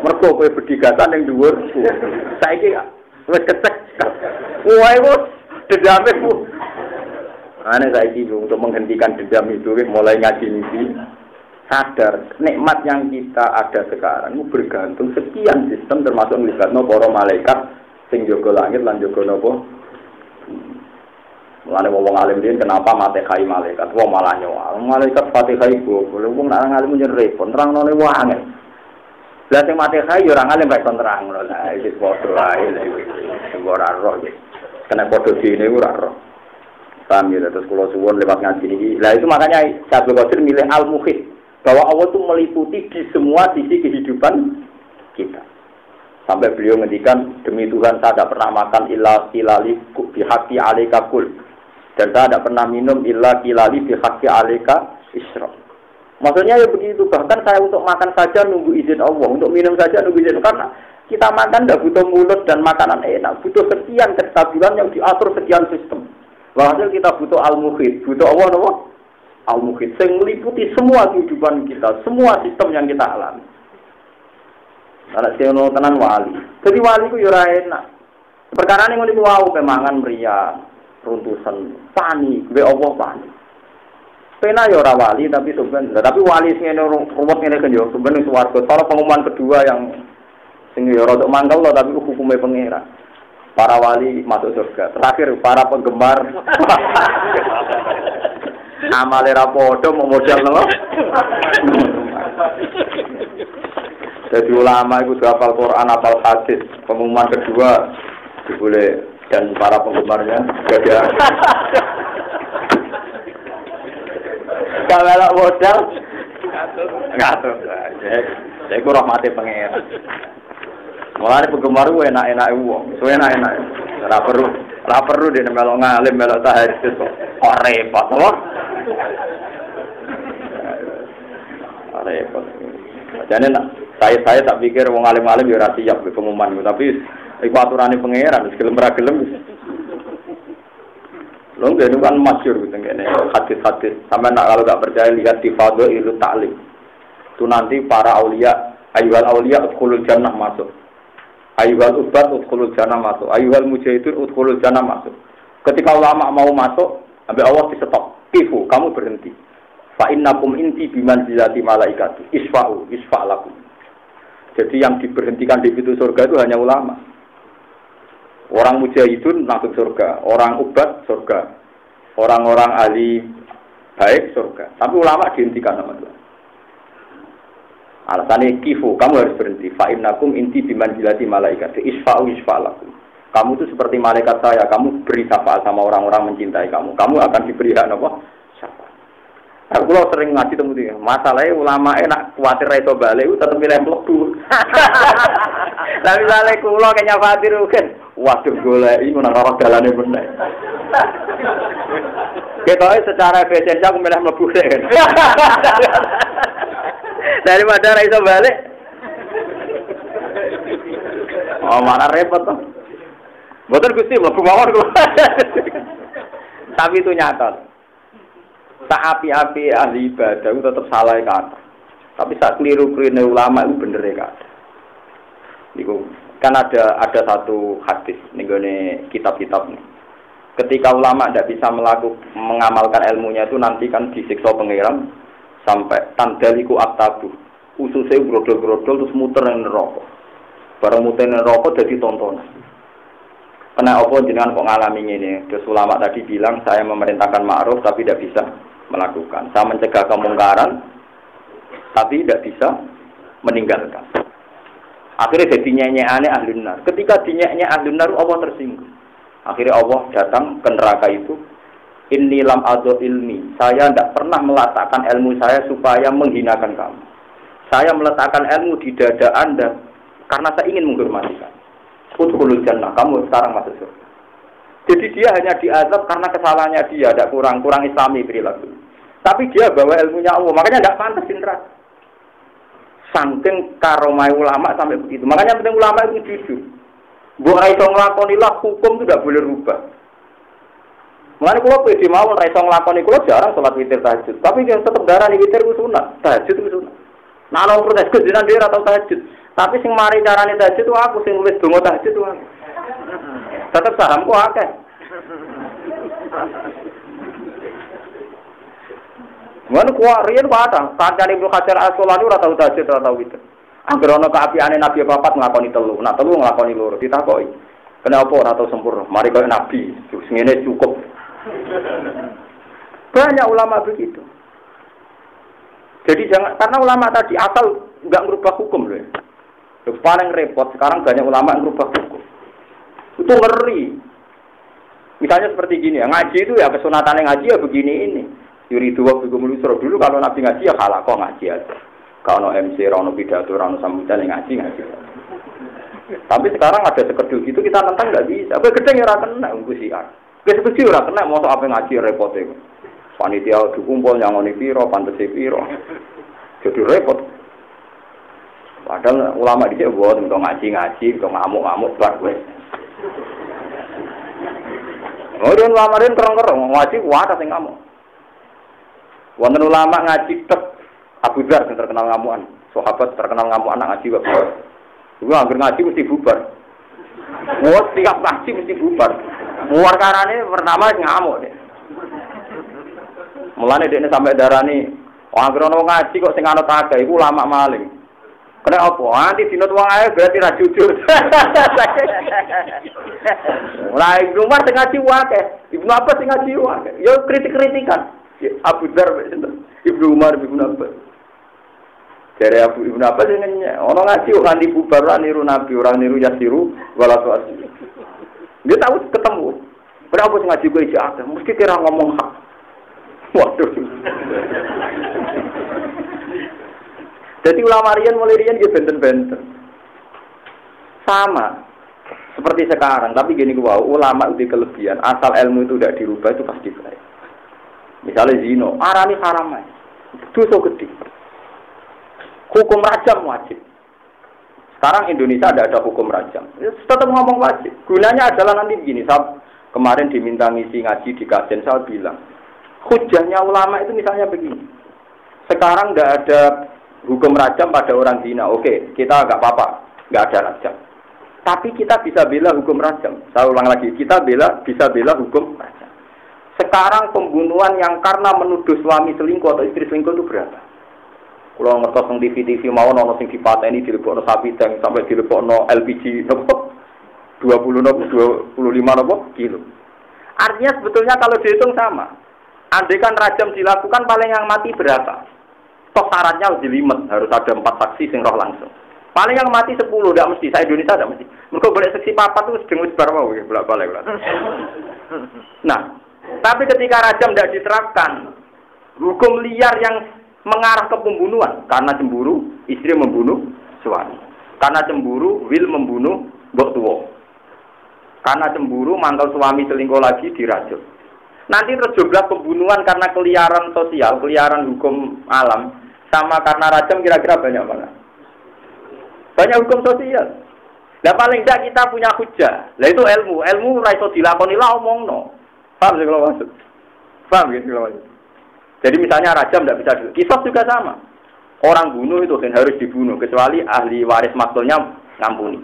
Mergo kowe bedigatan ning dhuwur. Saiki wis kecek. Wah iku dendame ku. Ane saiki untuk menghentikan dendam itu mulai ngaji mimpi sadar nikmat yang kita ada sekarang itu bergantung sekian sistem termasuk melibatno para malaikat sing jaga langit lan jaga napa. Mulane wong alim dhewe kenapa mate kai malaikat wong malah nyoal. Malaikat Fatihah iku wong nak ngalim nyen repot nerangnone wae. Lah sing mate kai yo ora ngalim kaya terang lho. Lah iki padha wae lha iki ora roh iki. Kena padha dene ora roh. Paham ya, terus kalau suwon lewat ngaji ini. Lah itu makanya Syaikhul Qadir milih al-muhit bahwa Allah itu meliputi di semua sisi kehidupan kita. Sampai beliau ngendikan demi Tuhan saya tidak pernah makan illa kilali bihaqi alaika kul dan saya tidak pernah minum illa kilali bihaqi alaika isyraq. Maksudnya ya begitu, bahkan saya untuk makan saja nunggu izin Allah, untuk minum saja nunggu izin karena kita makan tidak butuh mulut dan makanan enak, butuh sekian kestabilan yang diatur sekian sistem. Walhasil kita butuh al-muhit, butuh Allah nama al-muhit, yang meliputi semua kehidupan kita, semua sistem yang kita alami. Anak siono tenan wali, jadi wali ku yura enak. Perkara ini ngono wau kemangan meriah, runtusan, panik, be Allah panik. Pena yura wali tapi sebenarnya, tapi wali sing ruwet ngene kan yo, sebenarnya swarga. Soal pengumuman kedua yang sing yo rada mangkel loh, tapi hukumnya pangeran. Para wali masuk surga. Terakhir para penggemar amale ra padha mau modal lho. Jadi ulama itu hafal Quran, hafal hadis. Pengumuman kedua boleh dan para penggemarnya juga. Kalau modal ngatur. Saya kurang mati pangeran. Mulane penggemar ku enak-enak wong, so enak-enak. Ora perlu dene melok ngalim, melok tahajud kok repot to. Repot. Jane saya tak pikir wong alim-alim ya ora siap ke pengumuman, tapi iku aturane pangeran, wis gelem ra gelem. Lho ngene kan masyhur gitu ngene, hadis-hadis. Sampeyan kalau enggak percaya lihat di Fadhailul Ta'lim. Itu nanti para aulia, ayyuhal aulia udkhulul jannah masuk. Ayyuhal ubat udkhulul jannah masuk. Ayyuhal mujahidun udkhulul jannah masuk. Ketika ulama mau masuk, sampai Allah di-stop. Kifu, kamu berhenti. Fa innakum inti bimanzilati malaikati. Isfa'lakum. Jadi yang diberhentikan di pintu surga itu hanya ulama. Orang mujahidun masuk surga, orang ubat surga. Orang-orang ahli baik surga. Tapi ulama dihentikan sama Tuhan. Alasannya kifu, kamu harus berhenti. Fa innakum inti bimanzilati malaikati. Isfa'lakum. Kamu itu seperti malaikat saya. Kamu beri syafaat sama orang-orang mencintai kamu. Kamu akan diberi apa? Syafaat. Aku lo sering ngaji temu dia. Masalahnya ulama enak kuatir ra iso balik, tetep milih mlebu. Lah misale kula kaya khawatir kan. Waduh goleki ngono ora dalane bener. Ketoke secara efisien aku milih mlebu sik. Daripada ra iso balik. Oh, mana repot toh. Mboten Gusti mlebu mawon kula. Tapi itu nyata. Tak api-api ahli ibadah itu tetap salah kata. Tapi saat keliru-keliru ulama itu bener kata. Niku kan ada satu hadis nih kitab-kitab nih. Ketika ulama tidak bisa mengamalkan ilmunya itu nanti kan disiksa pengiram sampai tandaliku aktabu. Ususnya brodol-brodol terus muter yang neraka. Barang muter yang neraka jadi tontonan. Kena apa jenengan kok ngalami ini? Terus ulama tadi bilang saya memerintahkan ma'ruf tapi tidak bisa melakukan. Saya mencegah kemungkaran tapi tidak bisa meninggalkan. Akhirnya jadi nyanyiannya ahlun nar. Ketika dinyanyi ahlun nar Allah tersinggung. Akhirnya Allah datang ke neraka itu. Inni lam adu ilmi. Saya tidak pernah meletakkan ilmu saya supaya menghinakan kamu. Saya meletakkan ilmu di dada Anda karena saya ingin menghormati kamu. Udkhulul jannah, kamu sekarang masuk surga. Jadi dia hanya diazab karena kesalahannya dia, tidak kurang islami perilaku. Tapi dia bawa ilmunya Allah, makanya tidak pantas neraka. Saking karomai ulama sampai begitu. Makanya penting ulama itu jujur. Mbok ra iso nglakonilah hukum itu tidak boleh rubah. Mulane kula pede mawon ra iso nglakoni kula jarang salat witir tahajud. Tapi yang tetep darani witir ku sunat, tahajud ku sunat. Nah, ana protes ke jenengan dhewe atau tahajud. Tapi sing mari carane tahajud itu aku sing nulis donga tahajud itu aku. Tetep sahamku akeh. Mun kuwi riyen wadah, kancane Ibnu Hajar Al-Asqalani ora tau tahajud ora tau witir. Angger ana kaapiane Nabi papat nglakoni telu, nak telu nglakoni loro ditakoki. Kenapa ora tau sempurna? Mari kaya Nabi, ngene cukup. Banyak ulama begitu. Jadi jangan karena ulama tadi asal enggak merubah hukum loh. Yang paling repot sekarang banyak ulama yang merubah hukum. Itu ngeri. Misalnya seperti gini ya, ngaji itu ya kesunatan ngaji ya begini ini. Yuridu wa bikum lusra dulu kalau Nabi ngaji ya khalaqah ngaji aja. Kalau MC rono pidato rono sambutan ngaji. Tapi sekarang ada sekedul gitu kita tentang enggak bisa. Apa gedeng ya ora kena nggo siar. Wis kecil ora kena mosok apa ngaji repot e. Panitia dikumpul nyangoni piro, pantese piro. Jadi repot. Padahal ulama dhisik buat untuk ngaji, untuk ngamuk-ngamuk bar wis. Ora ulama ren kereng-kereng ngaji wae sing ngamuk. Wonten ulama ngaji tek Abu Dzar sing terkenal ngamukan. Sahabat terkenal ngamukan anak ngaji wae. Iku anggere ngaji mesti bubar. Wes tiap ngaji mesti bubar. Warkarane pertama ngamuk deh. Mulane dekne sampai darani, anggere ono ngaji kok sing anut akeh iku ulama maling. Kena apa? Nanti dinut wong ae berarti ra jujur. Ora Ibnu Umar sing ngaji wae, Ibnu Abbas sing ngaji wae. Yo kritik-kritikan. Abu Dzar Ibnu Umar Ibnu Abbas. Dari Ibnu Abbas jenenge ono ngaji kok nganti bubar ora niru Nabi, ora niru Yasiru wala suasi. Dia tahu ketemu. Berapa sing ngaji kowe iki akeh, mesti kira ngomong hak. Waduh. Jadi ulama riyen mulai riyen dia benten-benten. Sama seperti sekarang, tapi gini gua ulama itu kelebihan, asal ilmu itu tidak dirubah itu pasti baik. Misalnya zino, arani haram ae. Dosa gede. Hukum rajam wajib. Sekarang Indonesia tidak ada hukum rajam. Ya, tetap ngomong wajib. Gunanya adalah nanti begini, saya kemarin diminta ngisi ngaji di kajian, saya bilang hujahnya ulama itu misalnya begini. Sekarang tidak ada hukum rajam pada orang zina. Oke, kita nggak apa-apa, nggak ada rajam. Tapi kita bisa bela hukum rajam. Saya ulang lagi, kita bisa bela hukum rajam. Sekarang pembunuhan yang karena menuduh suami selingkuh atau istri selingkuh itu berapa? Kalau ngertos di TV mau nono sing dipateni dilebokno sapi tank sampai dilebokno LPG nopo 25 nopo kilo. Artinya sebetulnya kalau dihitung sama. Andai kan rajam dilakukan paling yang mati berapa? Toh syaratnya harus dilimet, harus ada 4 saksi sing roh langsung. Paling yang mati 10, tidak mesti. Saya Indonesia tidak mesti. Mereka boleh saksi papat itu sedang wis bar mau bolak-balik. Nah, tapi ketika rajam tidak diterapkan, hukum liar yang mengarah ke pembunuhan karena cemburu, istri membunuh suami. Karena cemburu, wil membunuh mbok tuwa. Karena cemburu, mantel suami selingkuh lagi dirajam. Nanti terjebak pembunuhan karena keliaran sosial, keliaran hukum alam, sama karena rajam kira-kira banyak mana? Banyak hukum sosial. Nah paling tidak kita punya hujah. Lah itu ilmu ra iso dilakoni lah omongno. Paham sih kalau maksud? Paham gitu kalau maksud? Jadi misalnya rajam tidak bisa kisah juga sama. Orang bunuh itu kan harus dibunuh kecuali ahli waris maktulnya ngampuni.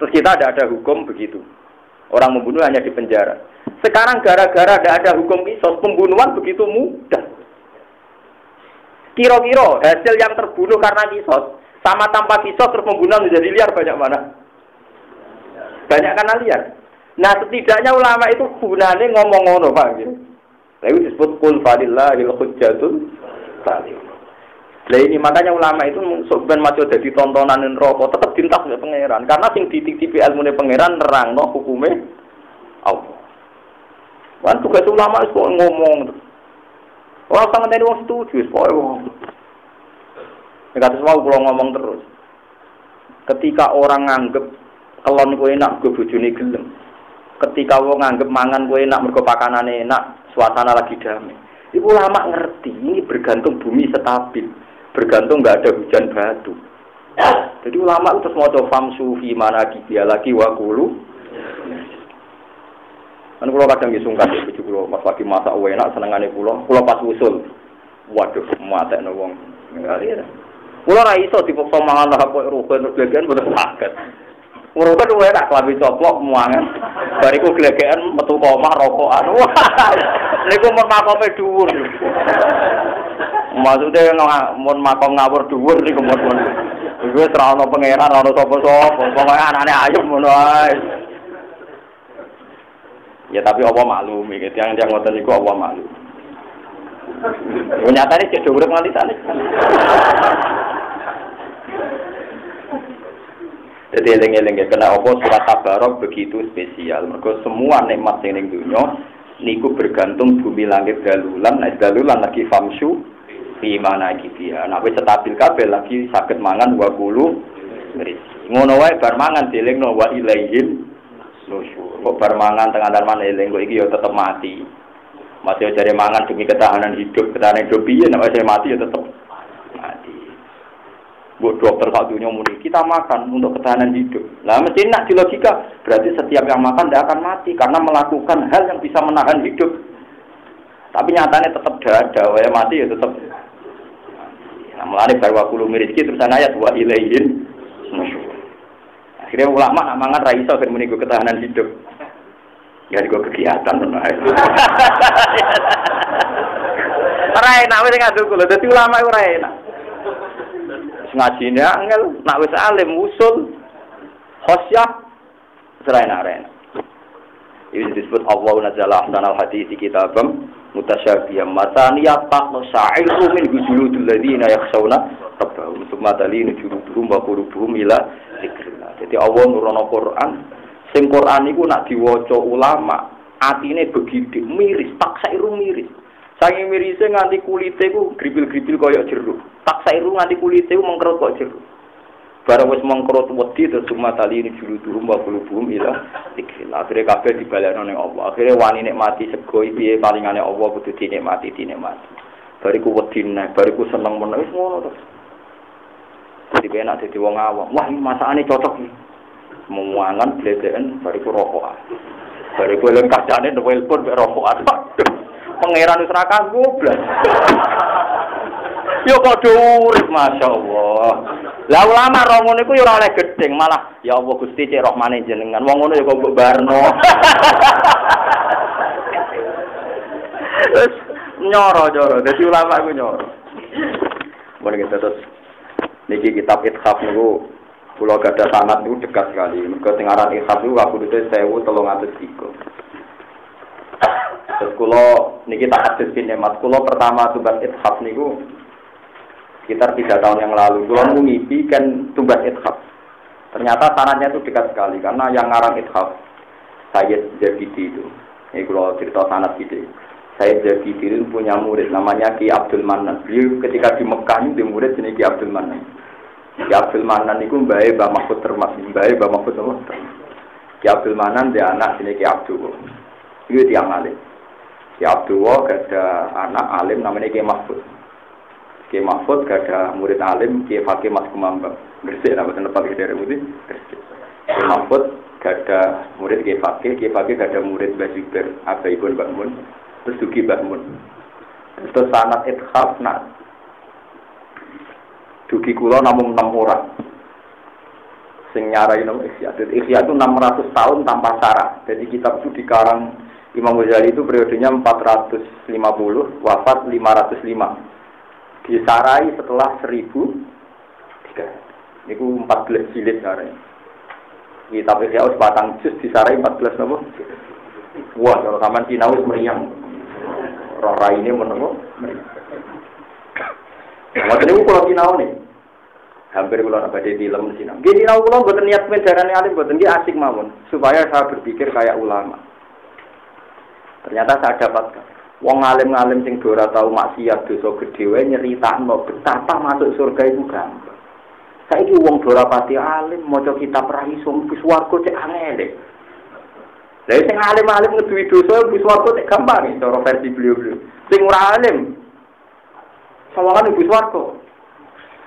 Terus kita ada hukum begitu. Orang membunuh hanya di penjara. Sekarang gara-gara tidak ada hukum kisos, pembunuhan begitu mudah. Kira-kira hasil yang terbunuh karena kisos sama tanpa kisos terus pembunuhan menjadi liar banyak mana? Banyak karena liar. Nah setidaknya ulama itu gunanya ngomong ngono Pak gitu. Lalu disebut qul falillahil hujjatul baligh. Lah ini makanya ulama itu ben maca dadi tontonan neraka tetep dintas oleh pangeran karena sing dititipi ilmune pangeran nerangno hukume Allah. Wan tugas ulama itu ngomong. Ora usah ngenteni wong setuju wis pokoke wong. Nek semua kula ngomong terus. Ketika orang nganggep kelon kowe enak go bojone gelem. Ketika wong nganggep mangan kowe enak mergo pakanane enak, suasana lagi damai. Ibu ulama ngerti ini bergantung bumi stabil. Bergantung nggak ada hujan batu. Jadi ulama itu terus mau famsu fi manaki dia lagi wakulu. Kan kalau kadang disungkan ya bujuk kulo pas lagi masak enak senengane kulo pas usul. Waduh matekno wong ngali. Kulo ra iso dipaksa mangan lah kok rukun glegekan boten saged. Rukun wae tak klambi coplok muangan. Bariku glegekan metu omah rokokan. Niku mun makome dhuwur. Maksudnya mun makom ngawur dhuwur niku mun. Iku ora ono pangeran, ora ono sapa-sapa. Pokoke anane ayub ngono ae. Ya tapi apa maklum iki yang ngoten niku apa maklum. Nyatane cek urip nganti sane. Jadi eling-eling kena apa surat Tabarok begitu spesial. Mergo semua nikmat sing ning donya niku bergantung bumi langit dalulan, nek dalulan lagi famsu fi mana iki ya. Nek wis stabil kabeh lagi saged mangan wa kulu ngris. Ngono wae bar mangan dielingno wa ilaihil nusyur. Kok bar mangan tengah dalem eling kok iki ya tetep mati. Masih cari mangan demi ketahanan hidup piye nek wis mati ya tetep mati. Buat dokter sak dunia muni kita makan untuk ketahanan hidup. Lah mesti nak di logika berarti setiap yang makan tidak akan mati karena melakukan hal yang bisa menahan hidup. Tapi nyatanya tetap ada, wae mati ya tetap. Nah, mulane baru aku rezeki terus ayat wa ilaihin nusyur. Akhirnya ulama nak mangan ra iso ben muni ketahanan hidup. Ya digo kegiatan ngono ae. Ora enak wis ngadu kula dadi ulama ora enak. Ngajine angel nak wis alim usul khosyah serena-rena. Ini disebut Allah nazala ahsanal hadits kitabam mutasyabiham mataniyat taqnu sa'iru min juludil ladina yakhshawna rabbahum thumma talinu juluduhum wa qulubuhum ila dzikrillah. Jadi Allah nurono Quran, sing Quran iku nak diwaca ulama, atine begitu miris, tak sairu miris. Saking mirise nganti kulite ku gripil-gripil kaya jeruk. Tak sairu nganti kulite ku mengkerut kaya jeruk. Barang wis mengkerut wedi terus sumatali ini juluduhum wa qulubuhum ila dzikrillah. Akhire kabeh dibalekno ning Allah. Akhire wani nikmati sego piye palingane Allah kudu dinikmati. Bariku wedi nek, bariku seneng men wis ngono terus. Dadi enak dadi wong awam. Wah, iki masakane cocok iki. Memuangan bledeken bariku rokokan. Bariku eling kancane nelpon mek rokokan. Pangeran wis ra kanggo blas. Yo padha urip masyaallah. Lah ulama ro ngono iku ya ora oleh gedeng, malah ya Allah Gusti cek rahmane jenengan. Wong ngono ya kok mbok barno. Terus nyoro. Dadi ulama iku nyoro. Boleh kita terus niki kitab Ithaf niku kula gadah sanad niku dekat sekali. Mergo sing aran Ithaf niku kabudute 1303. Terus kula niki tak hadis kene Mas, kula pertama tumbas Ithaf niku sekitar 3 tahun yang lalu, kula ngipi kan tumbas Ithaf. Ternyata sanadnya itu dekat sekali karena yang ngarang Ithaf Sayyid Zabidi itu. Ini kula cerita sanad gitu. Sayyid Zabidi itu punya murid namanya Ki Abdul Manan. Beliau ketika di Mekah itu murid jenis Ki Abdul Manan. Ki Abdul Manan itu mbae Mbah Mahfud Termas, mbae Mbah Mahfud Termas. Ki Abdul Manan dia anak jenis Ki Abdul. Itu tiang alim. Ki Abdul ada anak alim namanya Ki Mahfud. Ki Mahfud ada murid alim Ki Fakih Mas Kumambang. Gresik nama tempat di daerah Putih. Ki Mahfud ada murid Ki Fakih ada murid Mbah Jubair, abaipun Mbah Mun, terus dugi Mbah Mun. Terus sanad Ithaf nak dugi kula namung 6 orang. Sing nyarai nama Ihya. Ihya itu 600 tahun tanpa syarat. Jadi kitab itu dikarang Imam Ghazali itu periodenya 450, wafat 505. Disarai setelah 1003. Niku 14 jilid sarane. Kitab Ihya wis patang juz disarai 14 napa? Wah, kalau sampean sinau wis meriang. Roh raine menapa? Meriang. Mboten niku kula sinau nih. Hampir kula badhe film sinau. Nggih sinau kula mboten niat mendarane alim, mboten nggih asik mawon, supaya saya berpikir kayak ulama. Ternyata saya dapatkan wong alim-alim sing ora tau maksiat dosa gedhe wae nyeritakno betapa masuk surga itu gampang. Saiki wong ora pati alim maca kitab ra iso mlebu swarga cek angel. Lah sing alim-alim ngeduwi dosa mlebu swarga cek gampang cara versi beliau-beliau. Sing ora alim sawangan mlebu swarga.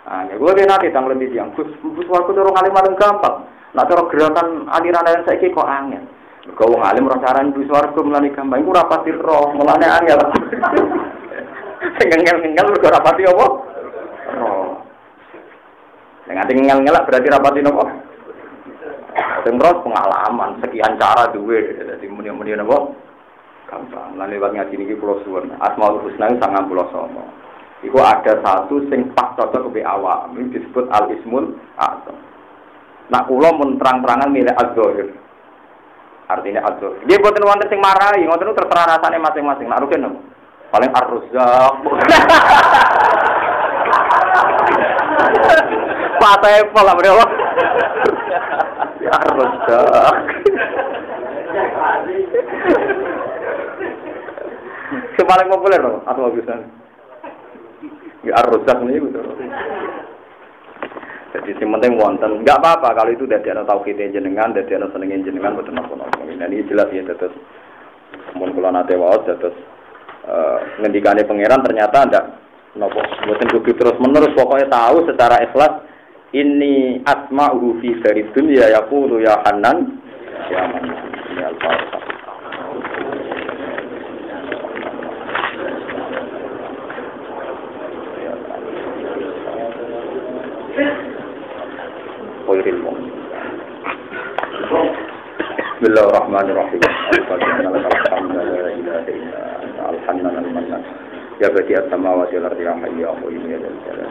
Ah ya gue nanti tang lebih yang mlebu swarga cara alim-alim gampang. Nak cara gerakan aliran saiki kok angel. Kau wong alim ora carane mlebu swarga mulane gampang iku ora pati roh, mulane angel. Sing ngel-ngel kok ora pati apa? Roh. Nek ati ngel-ngel berarti ora pati napa? Sing terus pengalaman sekian cara duwe dadi muni-muni napa? Gampang. Lan lewat ngaji niki kula suwun. Asmaul Husna 99. Iku ada satu sing pas cocok ke awak. Ini disebut Al-Ismul A'zam. Nak kula mun terang-terangan milih Az-Zahir. Artinya adzur. Dia buatin wonten sing marahi, ngoten niku terserah rasane masing-masing. Nak rugen no. Paling Ar-Razzaq. Patai pola bro. Ya Ar-Razzaq. Sing paling populer no, atau bagusan. Ya Ar-Razzaq niku to. Jadi yang penting wonten, enggak apa-apa kalau itu dari anak tauhid jenengan, dari anak senengin jenengan betul apa-apa. Nah ini jelas ya terus, mun kula nate waos terus ngendikane pangeran ternyata ndak napa mboten kudu terus menerus pokoknya tahu secara ikhlas ini asma'uhu fi darid dunya yaqulu ya Hanan ya Manan ya Al-Fatihah. Bismillahirrahmanirrahim. Ya badi as-samawati wal ardi ya hayyu ya qayyum ya dzal jalal.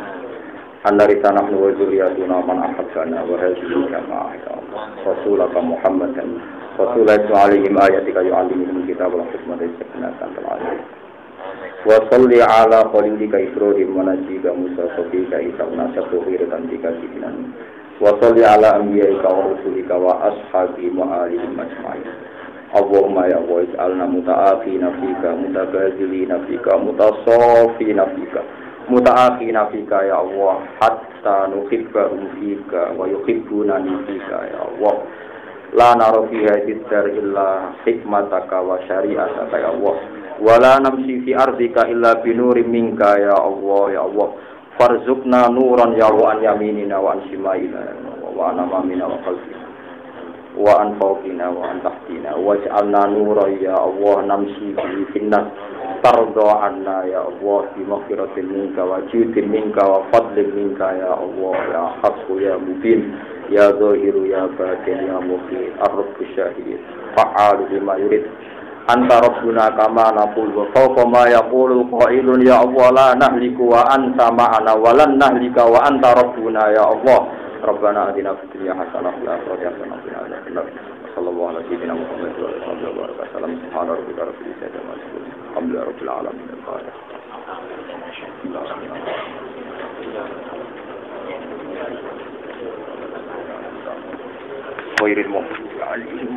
Annari tanahnu wa dzurriyyatuna man ahabbana wa hadhihi jamaah ya Allah. Rasulullah Muhammadan Rasulullah alaihim ayatika yu'allimuhum kitab wal hikmata saknatan al-alim. Wa salli ala khalilika Ibrahim wa najika Musa sofika Isa wa nasabtu khiratan tika sinan. Wa salli ala anbiya'ika wa rusulika wa ashabi wa alihim ajma'in. Allahumma ya Allah ij'alna muta'afina fika, mutabazilina fika, mutasafina fika, muta'afina fika ya Allah, hatta nuhibbahum fika wa yuhibbuna fika ya Allah. La nara fi hadhihi dar illa hikmataka wa syari'ataka ya Allah. Wa la namshi fi ardika illa bi nurin minka ya Allah ya Allah. Farzuqna nuran ya Allah an yaminina wa an shimaina wa an amamina wa khalfina wa an fawqina wa an tahtina waj'alna nuran ya Allah namshi fi finnas tardo anna ya Allah bi maghfiratin minka wa judin minka wa fadlin minka ya Allah ya haqqu ya mubin ya zahiru ya batin ya mukhir ar-rabbus syahid fa'alu bima yurid anta rabbuna kama naqul wa fawqa ma yaqulu qailun ya Allah la nahliku wa anta ma'ana wa lan nahlika wa anta rabbuna ya Allah rabbana atina fid dunya hasanah wa fil akhirati hasanah wa qina adzabannar sallallahu alaihi wa sallam Muhammad wa alihi wa sallam subhana rabbika rabbil izzati amma yasifun alhamdulillahi rabbil alamin al-fatihah khairil mu'minin